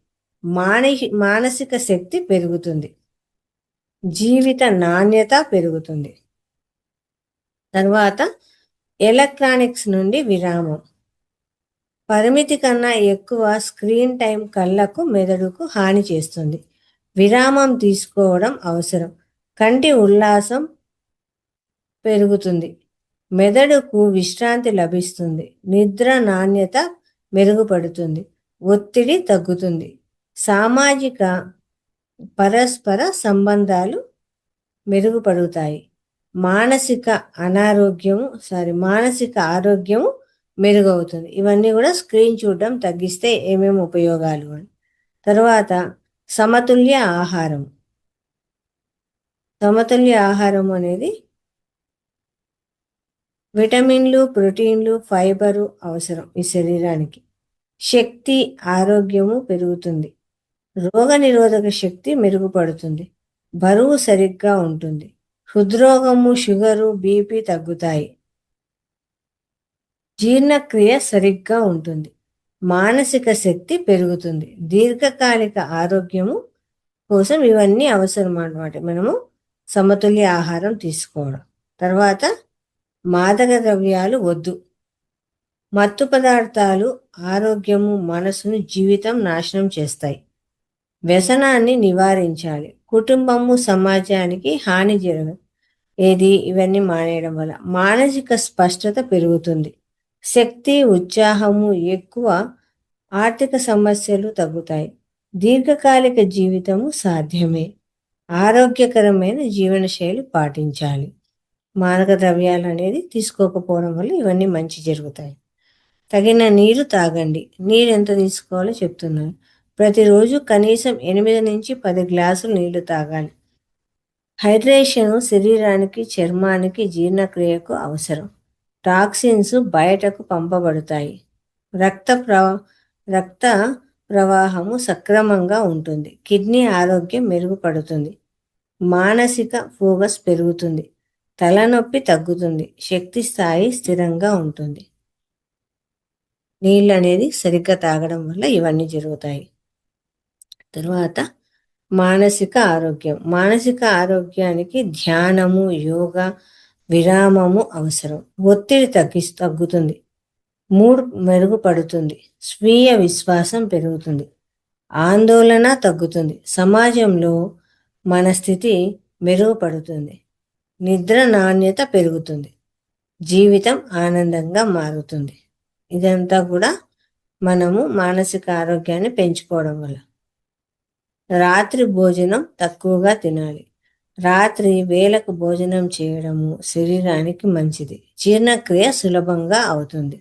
మానసిక శక్తి పెరుగుతుంది, జీవిత నాణ్యత పెరుగుతుంది. తర్వాత ఎలక్ట్రానిక్స్ నుండి విరామం. పరిమితి కన్నా ఎక్కువ స్క్రీన్ టైం కళ్ళకు, మెదడుకు హాని చేస్తుంది. విరామం తీసుకోవడం అవసరం. కంటి ఉల్లాసం పెరుగుతుంది, మెదడుకు విశ్రాంతి లభిస్తుంది, నిద్ర నాణ్యత మెరుగుపడుతుంది, ఒత్తిడి తగ్గుతుంది, సామాజిక పరస్పర సంబంధాలు మెరుగుపడుతాయి, మానసిక ఆరోగ్యము మెరుగవుతుంది. ఇవన్నీ కూడా స్క్రీన్ చూడడం తగ్గిస్తే ఏమేమి ఉపయోగాలు అని. తర్వాత సమతుల్య ఆహారం. సమతుల్య ఆహారం అనేది విటమిన్లు, ప్రోటీన్లు, ఫైబరు అవసరం ఈ శరీరానికి. శక్తి, ఆరోగ్యము పెరుగుతుంది, రోగ నిరోధక శక్తి మెరుగుపడుతుంది, బరువు సరిగ్గా ఉంటుంది, హృద్రోగము, షుగరు, బీపీ తగ్గుతాయి, జీర్ణక్రియ సరిగ్గా ఉంటుంది, మానసిక శక్తి పెరుగుతుంది, దీర్ఘకాలిక ఆరోగ్యము కోసం ఇవన్నీ అవసరం అన్నమాట. మనము సమతుల్య ఆహారం తీసుకోవడం. తర్వాత మాదక ద్రవ్యాలు వద్దు. మత్తు పదార్థాలు ఆరోగ్యము, మనసును, జీవితం నాశనం చేస్తాయి. వ్యసనాన్ని నివారించాలి. కుటుంబము, సమాజానికి హాని జరగదు. ఇవన్నీ మానేయడం వల్ల మానసిక స్పష్టత పెరుగుతుంది, శక్తి, ఉత్సాహము ఎక్కువ, ఆర్థిక సమస్యలు తగ్గుతాయి, దీర్ఘకాలిక జీవితము సాధ్యమే. ఆరోగ్యకరమైన జీవనశైలి పాటించాలి. మాదక ద్రవ్యాలు అనేది తీసుకోకపోవడం వల్ల ఇవన్నీ మంచి జరుగుతాయి. తగిన నీరు తాగండి. నీరు ఎంత తీసుకోవాలో చెప్తున్నాను. ప్రతిరోజు కనీసం 8 నుంచి 10 గ్లాసులు నీళ్లు తాగాలి. హైడ్రేషన్ శరీరానికి, చర్మానికి, జీర్ణక్రియకు అవసరం. టాక్సిన్స్ బయటకు పంపబడతాయి. రక్త ప్రవాహము సక్రమంగా ఉంటుంది. కిడ్నీ ఆరోగ్యం మెరుగుపడుతుంది, మానసిక ఫోకస్ పెరుగుతుంది, తలనొప్పి తగ్గుతుంది, శక్తి స్థాయి స్థిరంగా ఉంటుంది. నీళ్ళు అనేది సరిగ్గా తాగడం వల్ల ఇవన్నీ జరుగుతాయి. తర్వాత మానసిక ఆరోగ్యం. మానసిక ఆరోగ్యానికి ధ్యానము, యోగా, విరామము అవసరం. ఒత్తిడి తగ్గుతుంది, మూడ్ మెరుగుపడుతుంది, స్వీయ విశ్వాసం పెరుగుతుంది, ఆందోళన తగ్గుతుంది, సమాజంలో మన స్థితి మెరుగుపడుతుంది, నిద్ర నాణ్యత పెరుగుతుంది, జీవితం ఆనందంగా మారుతుంది. ఇదంతా కూడా మనము మానసిక ఆరోగ్యాన్ని పెంచుకోవడం వల్ల. రాత్రి భోజనం తక్కువగా తినాలి. రాత్రి వేళకు భోజనం చేయడము శరీరానికి మంచిది. జీర్ణక్రియ సులభంగా అవుతుంది.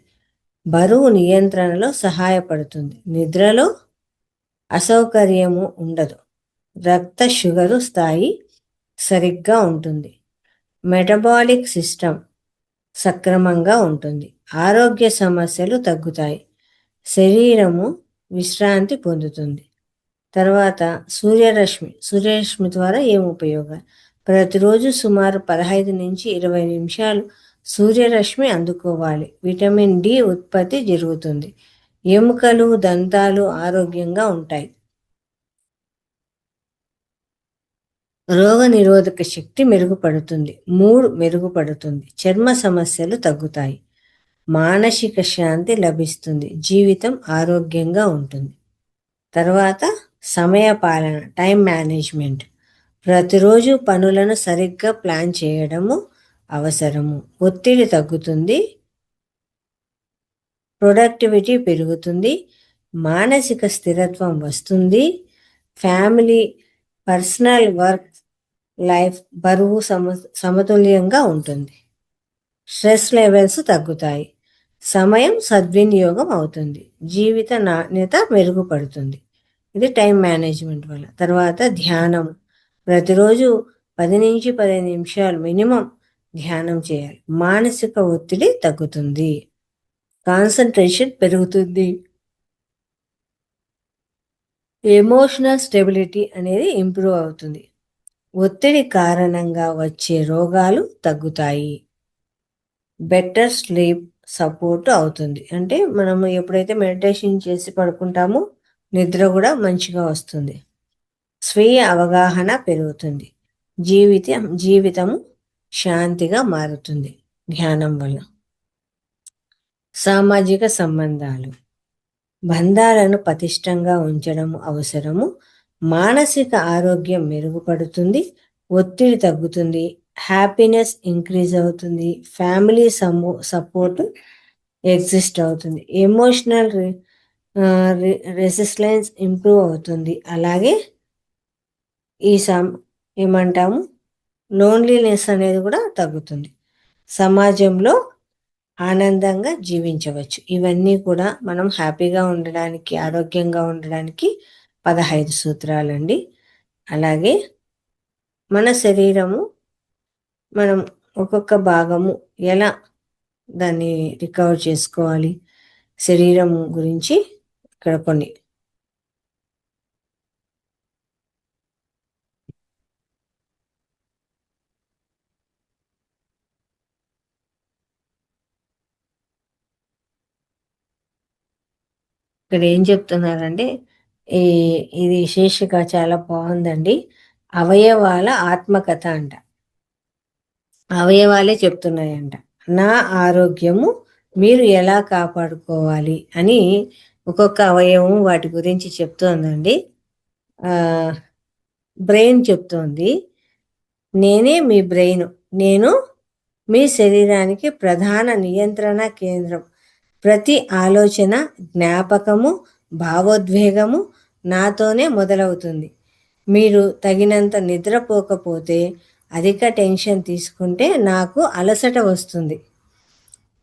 బరువు నియంత్రణలో సహాయపడుతుంది. నిద్రలో అసౌకర్యము ఉండదు. రక్త షుగరు స్థాయి సరిగ్గా ఉంటుంది. మెటబాలిక్ సిస్టమ్ సక్రమంగా ఉంటుంది. ఆరోగ్య సమస్యలు తగ్గుతాయి. శరీరము విశ్రాంతి పొందుతుంది. తర్వాత సూర్యరశ్మి ద్వారా ఏం ఉపయోగాలు? ప్రతిరోజు సుమారు 15 నుంచి 20 నిమిషాలు సూర్యరశ్మి అందుకోవాలి. విటమిన్ డి ఉత్పత్తి జరుగుతుంది. ఎముకలు, దంతాలు ఆరోగ్యంగా ఉంటాయి. రోగనిరోధక శక్తి మెరుగుపడుతుంది. మూడ్ మెరుగుపడుతుంది. చర్మ సమస్యలు తగ్గుతాయి. మానసిక శాంతి లభిస్తుంది. జీవితం ఆరోగ్యంగా ఉంటుంది. తర్వాత సమయ పాలన, టైం మేనేజ్మెంట్. ప్రతిరోజు పనులను సరిగ్గా ప్లాన్ చేయడము అవసరము. ఒత్తిడి తగ్గుతుంది. ప్రొడక్టివిటీ పెరుగుతుంది. మానసిక స్థిరత్వం వస్తుంది. ఫ్యామిలీ, పర్సనల్, వర్క్ లైఫ్ బరువు సమతుల్యంగా ఉంటుంది. స్ట్రెస్ లెవెల్స్ తగ్గుతాయి. సమయం సద్వినియోగం అవుతుంది. జీవిత నాణ్యత మెరుగుపడుతుంది. ఇది టైం మేనేజ్మెంట్ వల్ల. తర్వాత ధ్యానం. ప్రతిరోజు 10 నుంచి 15 నిమిషాలు మినిమం ధ్యానం చేయాలి. మానసిక ఒత్తిడి తగ్గుతుంది. కాన్సన్ట్రేషన్ పెరుగుతుంది. ఎమోషనల్ స్టెబిలిటీ అనేది ఇంప్రూవ్ అవుతుంది. ఒత్తిడి కారణంగా వచ్చే రోగాలు తగ్గుతాయి. బెటర్ స్లీప్ సపోర్ట్ అవుతుంది. అంటే మనము ఎప్పుడైతే మెడిటేషన్ చేసి పడుకుంటామో నిద్ర కూడా మంచిగా వస్తుంది. స్వీయ అవగాహన పెరుగుతుంది. జీవితము శాంతిగా మారుతుంది ధ్యానం వల్ల. సామాజిక సంబంధాలు. బంధాలను పటిష్టంగా ఉంచడం అవసరము. మానసిక ఆరోగ్యం మెరుగుపడుతుంది. ఒత్తిడి తగ్గుతుంది. హ్యాపీనెస్ ఇంక్రీజ్ అవుతుంది. ఫ్యామిలీ సపోర్ట్ ఎగ్జిస్ట్ అవుతుంది. ఎమోషనల్ రెసిస్టెన్స్ ఇంప్రూవ్ అవుతుంది. అలాగే ఏమంటాము, లోన్లీనెస్ అనేది కూడా తగ్గుతుంది. సమాజంలో ఆనందంగా జీవించవచ్చు. ఇవన్నీ కూడా మనం హ్యాపీగా ఉండడానికి, ఆరోగ్యంగా ఉండడానికి 15 సూత్రాలండి. అలాగే మన శరీరము, మనం ఒక్కొక్క భాగము ఎలా దాన్ని రికవర్ చేసుకోవాలి, శరీరం గురించి ఇక్కడ కొన్ని ఇక్కడ ఏం చెప్తున్నారంటే, ఇది శీర్షిక చాలా బాగుందండి. అవయవాల ఆత్మకథ అంట. అవయవాలే చెప్తున్నాయంట. నా ఆరోగ్యము మీరు ఎలా కాపాడుకోవాలి అని ఒక్కొక్క అవయవం వాటి గురించి చెప్తోందండి. బ్రెయిన్ చెప్తోంది, నేనే మీ బ్రెయిన్, నేను మీ శరీరానికి ప్రధాన నియంత్రణ కేంద్రం. ప్రతి ఆలోచన, జ్ఞాపకము, భావోద్వేగము నాతోనే మొదలవుతుంది. మీరు తగినంత నిద్రపోకపోతే, అధిక టెన్షన్ తీసుకుంటే నాకు అలసట వస్తుంది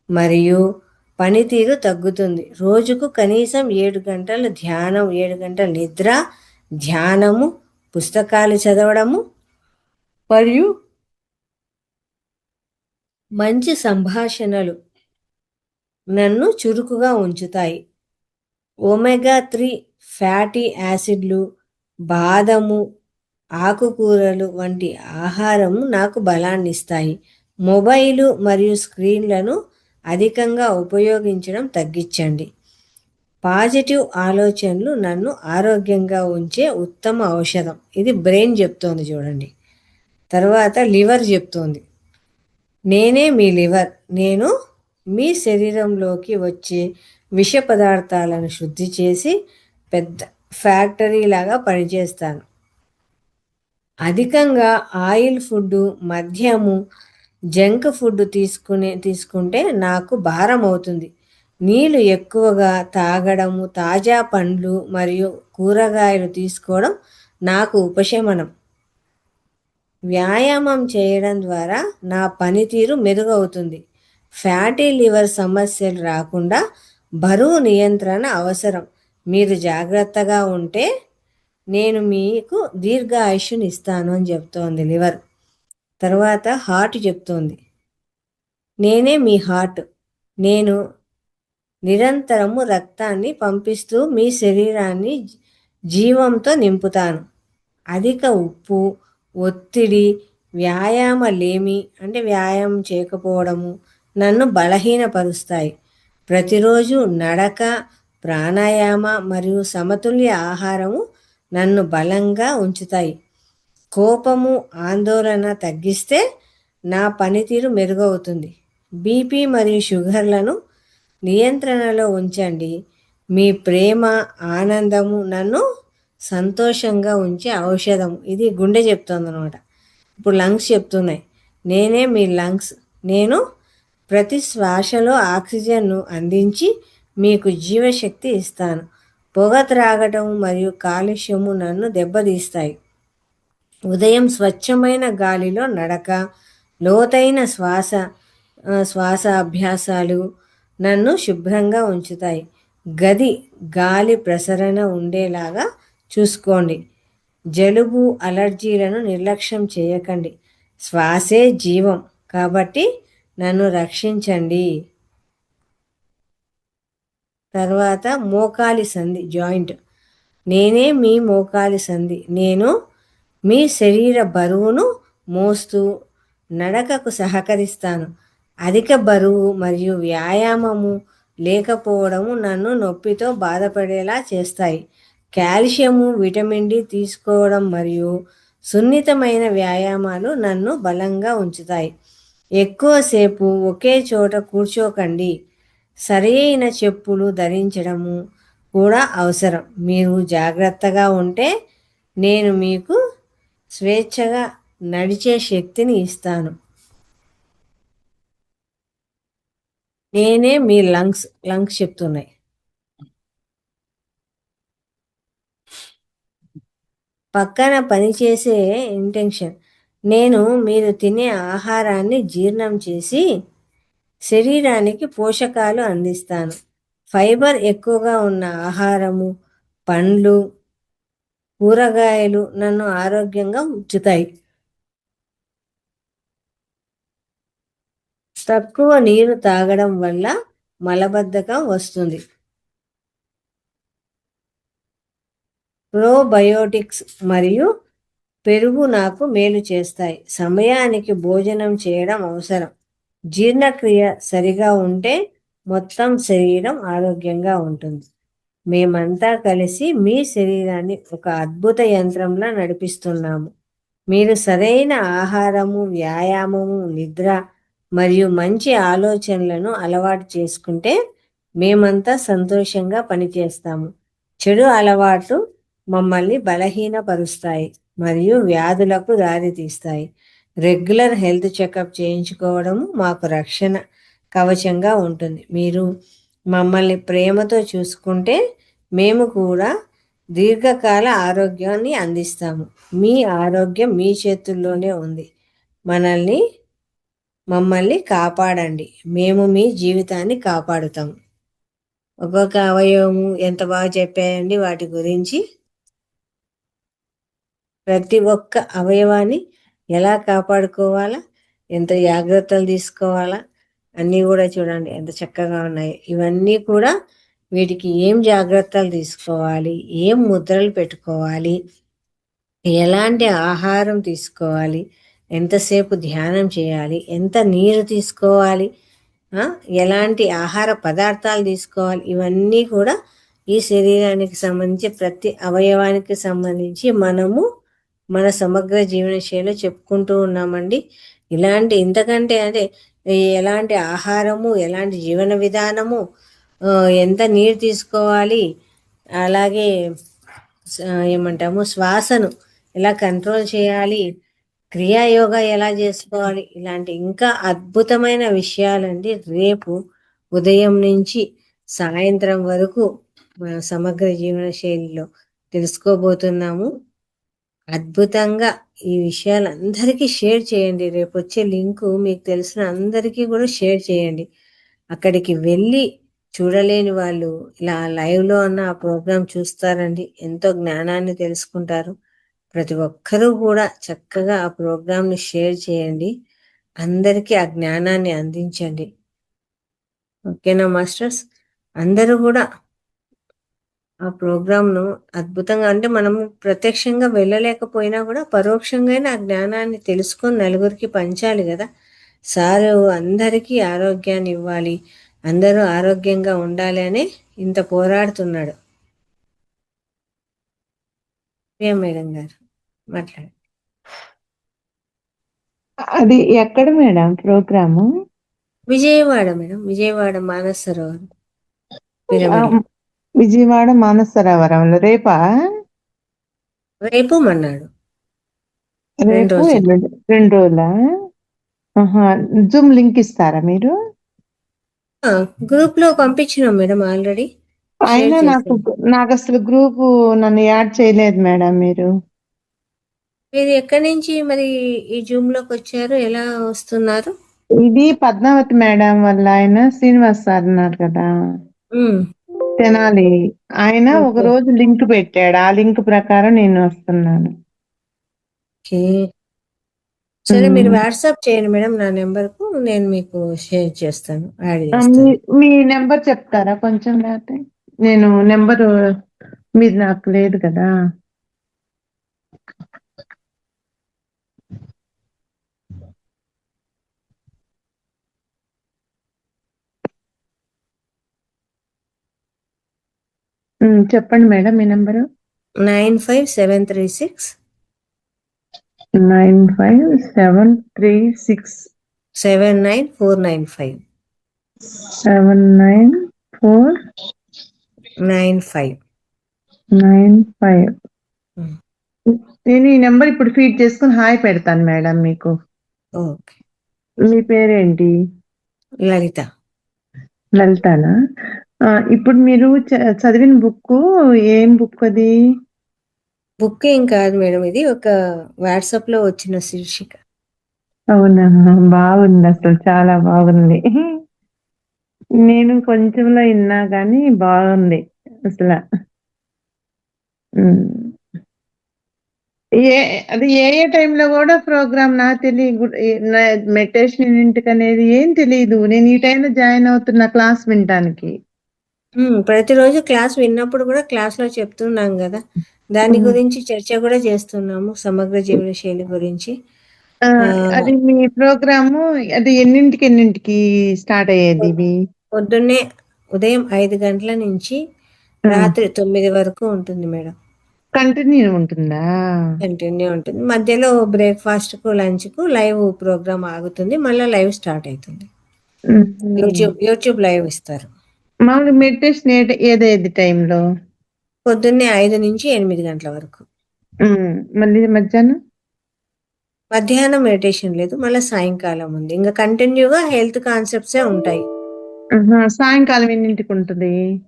మరియు పనితీరు తగ్గుతుంది. రోజుకు కనీసం 7 గంటలు ధ్యానం, 7 గంటల నిద్ర, ధ్యానము, పుస్తకాలు చదవడము మరియు మంచి సంభాషణలు నన్ను చురుకుగా ఉంచుతాయి. ఒమేగా 3 ఫ్యాటీ యాసిడ్లు, బాదము, ఆకుకూరలు వంటి ఆహారము నాకు బలాన్ని ఇస్తాయి. మొబైలు మరియు స్క్రీన్లను అధికంగా ఉపయోగించడం తగ్గించండి. పాజిటివ్ ఆలోచనలు నన్ను ఆరోగ్యంగా ఉంచే ఉత్తమ ఔషధం. ఇది బ్రెయిన్ చెప్తోంది చూడండి. తర్వాత లివర్ చెప్తోంది, నేనే మీ లివర్, నేను మీ శరీరంలోకి వచ్చే విష పదార్థాలను శుద్ధి చేసి పెద్ద ఫ్యాక్టరీ లాగా పనిచేస్తాను. అధికంగా ఆయిల్ ఫుడ్, మద్యము, జంక్ ఫుడ్ తీసుకుంటే నాకు భారం అవుతుంది. నీళ్లు ఎక్కువగా తాగడము, తాజా పండ్లు మరియు కూరగాయలు తీసుకోవడం నాకు ఉపశమనం. వ్యాయామం చేయడం ద్వారా నా పనితీరు మెరుగవుతుంది. ఫ్యాటీ లివర్ సమస్యలు రాకుండా బరువు నియంత్రణ అవసరం. మీరు జాగ్రత్తగా ఉంటే నేను మీకు దీర్ఘాయుష్యుని ఇస్తాను అని చెప్తోంది లివర్. తర్వాత హార్ట్ చెప్తోంది, నేనే మీ హార్ట్. నేను నిరంతరము రక్తాన్ని పంపిస్తూ మీ శరీరాన్ని జీవంతో నింపుతాను. అధిక ఉప్పు, ఒత్తిడి, వ్యాయామలేమి అంటే వ్యాయామం చేయకపోవడము నన్ను బలహీనపరుస్తాయి. ప్రతిరోజు నడక, ప్రాణాయామ మరియు సమతుల్య ఆహారము నన్ను బలంగా ఉంచుతాయి. కోపము, ఆందోళన తగ్గిస్తే నా పనితీరు మెరుగవుతుంది. బీపీ మరియు షుగర్లను నియంత్రణలో ఉంచండి. మీ ప్రేమ, ఆనందము నన్ను సంతోషంగా ఉంచే ఔషధం. ఇది గుండె చెప్తుంది అనమాట. ఇప్పుడు లంగ్స్ చెప్తున్నాయి, నేనే మీ లంగ్స్. నేను ప్రతి శ్వాసలో ఆక్సిజన్ను అందించి మీకు జీవశక్తి ఇస్తాను. పొగ త్రాగటం మరియు కాలుష్యము నన్ను దెబ్బతీస్తాయి. ఉదయం స్వచ్ఛమైన గాలిలో నడక, లోతైన శ్వాస అభ్యాసాలు నన్ను శుభ్రంగా ఉంచుతాయి. గది గాలి ప్రసరణ ఉండేలాగా చూసుకోండి. జలుబు, అలర్జీలను నిర్లక్ష్యం చేయకండి. శ్వాసే జీవం కాబట్టి నన్ను రక్షించండి. తర్వాత మోకాలి సంధి జాయింట్. నేనే మీ మోకాలి సంధి. నేను మీ శరీర బరువును మోస్తూ నడకకు సహకరిస్తాను. అధిక బరువు మరియు వ్యాయామము లేకపోవడము నన్ను నొప్పితో బాధపడేలా చేస్తాయి. కాల్షియము, విటమిన్ డి తీసుకోవడం మరియు సున్నితమైన వ్యాయామాలు నన్ను బలంగా ఉంచుతాయి. ఎక్కువసేపు ఒకే చోట కూర్చోకండి. సరైన చెప్పులు ధరించడము కూడా అవసరం. మీరు జాగ్రత్తగా ఉంటే నేను మీకు స్వేచ్ఛగా నడిచే శక్తిని ఇస్తాను. నేనే మీ లంగ్స్ చెప్తున్నాయి. పక్కన పనిచేసే ఇంటెన్షన్. నేను మీరు తినే ఆహారాన్ని జీర్ణం చేసి శరీరానికి పోషకాలు అందిస్తాను. ఫైబర్ ఎక్కువగా ఉన్న ఆహారము, పండ్లు, కూరగాయలు నన్ను ఆరోగ్యంగా ఉంచుతాయి. తక్కువ నీరు తాగడం వల్ల మలబద్ధకం వస్తుంది. ప్రోబయోటిక్స్ మరియు పెరుగు నాకు మేలు చేస్తాయి. సమయానికి భోజనం చేయడం అవసరం. జీర్ణక్రియ సరిగా ఉంటే మొత్తం శరీరం ఆరోగ్యంగా ఉంటుంది. మేమంతా కలిసి మీ శరీరాన్ని ఒక అద్భుత యంత్రంలా నడిపిస్తున్నాము. మీరు సరైన ఆహారము, వ్యాయామము, నిద్ర మరియు మంచి ఆలోచనలను అలవాటు చేసుకుంటే మేమంతా సంతోషంగా పనిచేస్తాము. చెడు అలవాట్లు మమ్మల్ని బలహీనపరుస్తాయి మరియు వ్యాధులకు దారితీస్తాయి. రెగ్యులర్ హెల్త్ చెకప్ చేయించుకోవడము మాకు రక్షణ కవచంగా ఉంటుంది. మీరు మమ్మల్ని ప్రేమతో చూసుకుంటే మేము కూడా దీర్ఘకాల ఆరోగ్యాన్ని అందిస్తాము. మీ ఆరోగ్యం మీ చేతుల్లోనే ఉంది. మమ్మల్ని కాపాడండి. మేము మీ జీవితాన్ని కాపాడుతాము. ఒక్కొక్క అవయవము ఎంత బాగా చెప్పాయండి వాటి గురించి. ప్రతి ఒక్క అవయవాన్ని ఎలా కాపాడుకోవాలా, ఎంత జాగ్రత్తలు తీసుకోవాలా అన్నీ కూడా చూడండి ఎంత చక్కగా ఉన్నాయి. ఇవన్నీ కూడా వీటికి ఏం జాగ్రత్తలు తీసుకోవాలి, ఏం ముద్రలు పెట్టుకోవాలి, ఎలాంటి ఆహారం తీసుకోవాలి, ఎంతసేపు ధ్యానం చేయాలి, ఎంత నీరు తీసుకోవాలి, ఎలాంటి ఆహార పదార్థాలు తీసుకోవాలి, ఇవన్నీ కూడా ఈ శరీరానికి సంబంధించి ప్రతి అవయవానికి సంబంధించి మనము మన సమగ్ర జీవనశైలిలో చెప్పుకుంటూ ఉన్నామండి. ఇంతకంటే అంటే ఎలాంటి ఆహారము, ఎలాంటి జీవన విధానము, ఎంత నీరు తీసుకోవాలి, అలాగే ఏమంటాము శ్వాసను ఎలా కంట్రోల్ చేయాలి, క్రియాయోగా ఎలా చేసుకోవాలి, ఇలాంటి ఇంకా అద్భుతమైన విషయాలండి రేపు ఉదయం నుంచి సాయంత్రం వరకు మన సమగ్ర జీవన శైలిలో తెలుసుకోబోతున్నాము. అద్భుతంగా ఈ విషయాలందరికీ షేర్ చేయండి. రేపొచ్చే లింకు మీకు తెలిసిన అందరికీ కూడా షేర్ చేయండి. అక్కడికి వెళ్ళి చూడలేని వాళ్ళు ఇలా లైవ్‌లో అన్న ఆ ప్రోగ్రామ్ చూస్తారండి. ఎంతో జ్ఞానాన్ని తెలుసుకుంటారు. ప్రతి ఒక్కరూ కూడా చక్కగా ఆ ప్రోగ్రామ్‌ని షేర్ చేయండి. అందరికీ ఆ జ్ఞానాన్ని అందించండి. ఓకేనా మాస్టర్స్? అందరూ కూడా ఆ ప్రోగ్రామ్‌ను అద్భుతంగా అంటే మనం ప్రత్యక్షంగా వెళ్ళలేకపోయినా కూడా పరోక్షంగా అయినా ఆ జ్ఞానాన్ని తెలుసుకొని నలుగురికి పంచాలి గదా! సారు అందరికీ ఆరోగ్యాన్ని ఇవ్వాలి. అందరూ ఆరోగ్యంగా ఉండాలి అని ఇంత పోరాడుతున్నాడు. ప్రియ మేడం గారు మాట్లాడండి. అది ఎక్కడ madam program? Vijayawada madam. Vijayawada Manasa Sarovar ఆ, పిరమిడ్‌లో. విజయవాడ మానస సరోవరంలో రేపా? రేపు మర్నాడు 2 రేపు రోజులు. ఎల్లుండి 2 రోజులా? ఆహా! జూమ్ లింక్ ఇస్తారా మీరు? ఆ! గ్రూప్‌లో పంపించినాం మేడం ఆల్రెడీ. షేర్ అయినా చేశాం. నాకసలు గ్రూపు నన్ను యాడ్ చేయలేదు మేడం మీరు. మీరు ఎక్కడి నుంచి మరి ఈ జూమ్‌లోకొచ్చారు? ఎలా వస్తున్నారు? ఇది పద్మావతి మేడం వాళ్ళ ఆయన శ్రీనివాస్ సార్ ఉన్నారు కదా! హ్మ్. తెనాలి. ఆయన ఒక ఓకే. రోజు లింక్ పెట్టాడు. ఆ లింక్ ప్రకారం నేను వస్తున్నాను. ఓకే. సరే మీరు హ్మ్. వాట్సాప్ చేయండి మేడం నా నంబర్‌కు. నేను మీకు షేర్ చేస్తాను. యాడ్ ఆ! మీ చేస్తాను. మీ నంబర్ చెప్తారా కొంచెం లేతే? నేను నంబరు మీది నాకు లేదు కదా! చెప్పండి మేడం మీ నంబరు. 95736 95736 79495 95. 79495. హ్మ్. నేను ఈ నంబర్ ఇప్పుడు ఫీడ్ చేసుకొని హాయ్ పెడతాను మేడం మీకు. ఓకే. మీ పేరేంటి? లలిత. లలితానా? ఇప్పుడు మీరు చదివిన బుక్కు ఏం బుక్ అది? బుక్ ఏం కాదు మేడం ఇది. ఒక వాట్సాప్‌లో వచ్చిన శీర్షిక. అవునా! బాగుందసలు చాలా బాగుంది. నేను కొంచెంలో ఇన్నా గానీ బాగుంది అసల. హ్మ్. ఏ అది ఏ టైంలో గూడా ప్రోగ్రామ్ నాకు మెడిటేషన్ ఎన్నింటికనేది ఏం తెలీదు. నేను ఈ టైంలో జాయిన్ అవుతున్నా క్లాస్ వినటానికి. ప్రతిరోజు క్లాస్ విన్నప్పుడు కూడా క్లాస్‌లో చెప్తున్నాం గదా! దాని హ్మ్. గురించి చర్చ కూడా చేస్తున్నాము. సమగ్ర జీవనశైలి గురించి. ఆ! ఆహ్, అది మీ ప్రోగ్రాము అది ఎన్నింటికి స్టార్ట్ అయ్యేది ఇవి? పొద్దున్నే ఉదయం 5 గంటల నుంచి ఆ! రాత్రి 9 వరకు ఉంటుంది మేడం. కంటిన్యూ ఉంటుందా? కంటిన్యూ ఉంటుంది. మధ్యలో బ్రేక్‌ఫాస్ట్‌కు, లంచ్‌కు లైవ్ ప్రోగ్రామ్ ఆగుతుంది. మళ్ళా లైవ్ స్టార్ట్ అయితుంది. హుహు. యూట్యూబ్ లైవ్ ఇస్తారు. మామూలుగా మెడిటేషన్ ఏదేది టైంలో? పొద్దున్నే 5-8 గంటల వరకు. హ్మ్. మళ్ళీ మధ్యాహ్నం? మధ్యాహ్నం మెడిటేషన్ లేదు. మళ్ళా సాయంకాలం ఉంది. ఇంక కంటిన్యూగా హెల్త్ కాన్సెప్ట్సే ఉంటాయి. ఆహా! సాయంకాలం ఎన్నింటికుంటది?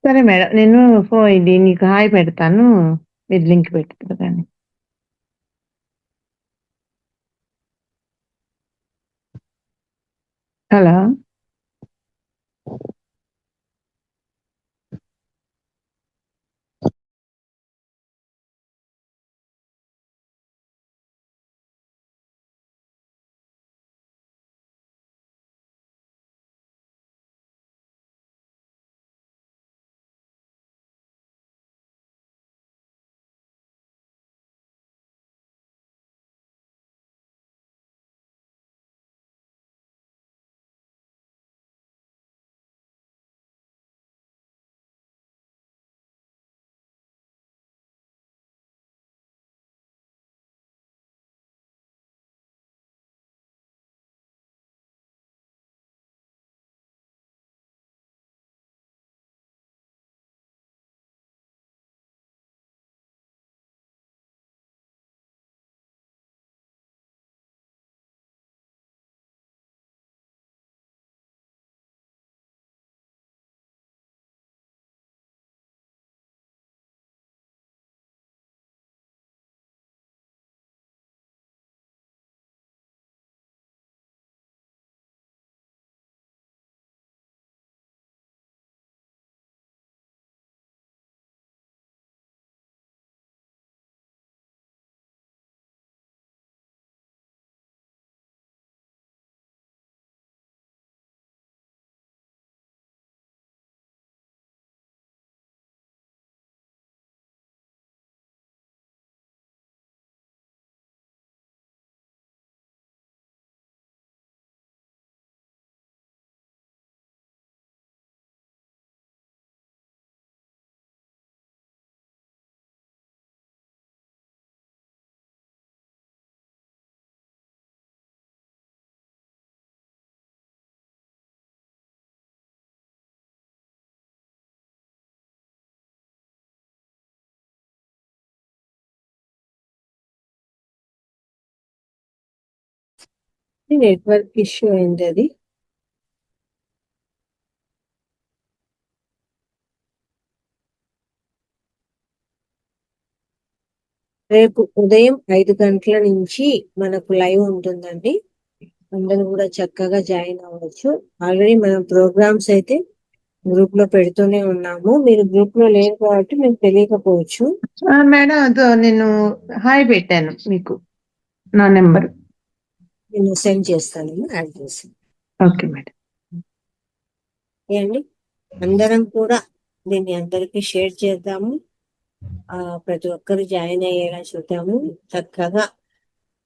సరే మేడం. నేను ఇది నీకు హాయ్ పెడతాను. మీరు లింక్ పెట్టుదురు గాని. హలో! నెట్వర్క్ ఇష్యూ అయింది అది. రేపు ఉదయం 5 గంటల నుంచి మనకు లైవ్ ఉంటుందండి. అందరూ కూడా చక్కగా జాయిన్ అవ్వచ్చు. ఆల్రెడీ మనం ప్రోగ్రామ్స్ అయితే గ్రూప్ లో పెడుతూనే ఉన్నాము. మీరు గ్రూప్ లో లేరు కాబట్టి మీకు తెలియకపోవచ్చు. మేడం అదో నేను హాయ్ పెట్టాను మీకు నా నెంబర్. నేను సెండ్ చేస్తాను, యాడ్ చేసి. Okay madam. అండి అందరం కూడా దీన్ని అందరికీ షేర్ చేద్దాము. ప్రతి ఒక్కరు జాయిన్ అయ్యేలా చూద్దాము. చక్కగా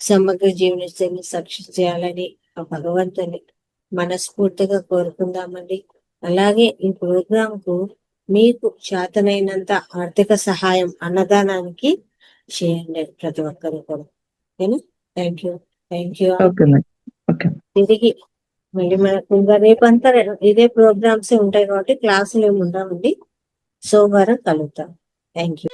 సమగ్ర జీవన శైలిని సక్సెస్ చేయాలని ఆ భగవంతుని మనస్ఫూర్తిగా కోరుకుందామండి. అలాగే ఈ ప్రోగ్రామ్ కు మీకు చేతనైనంత ఆర్థిక సహాయం అన్నదానానికి చేయండి ప్రతి ఒక్కరు కూడా. ఓకేనా? Thank you. Okay madam. Okay. తిరిగి మళ్ళీ మనకు ఇంకా రేపంతా ఇదే ప్రోగ్రామ్స్ ఉంటాయి కాబట్టి క్లాసులు ఏమి ఉండవండి. సోమవారం కలుగుతాం. Thank you.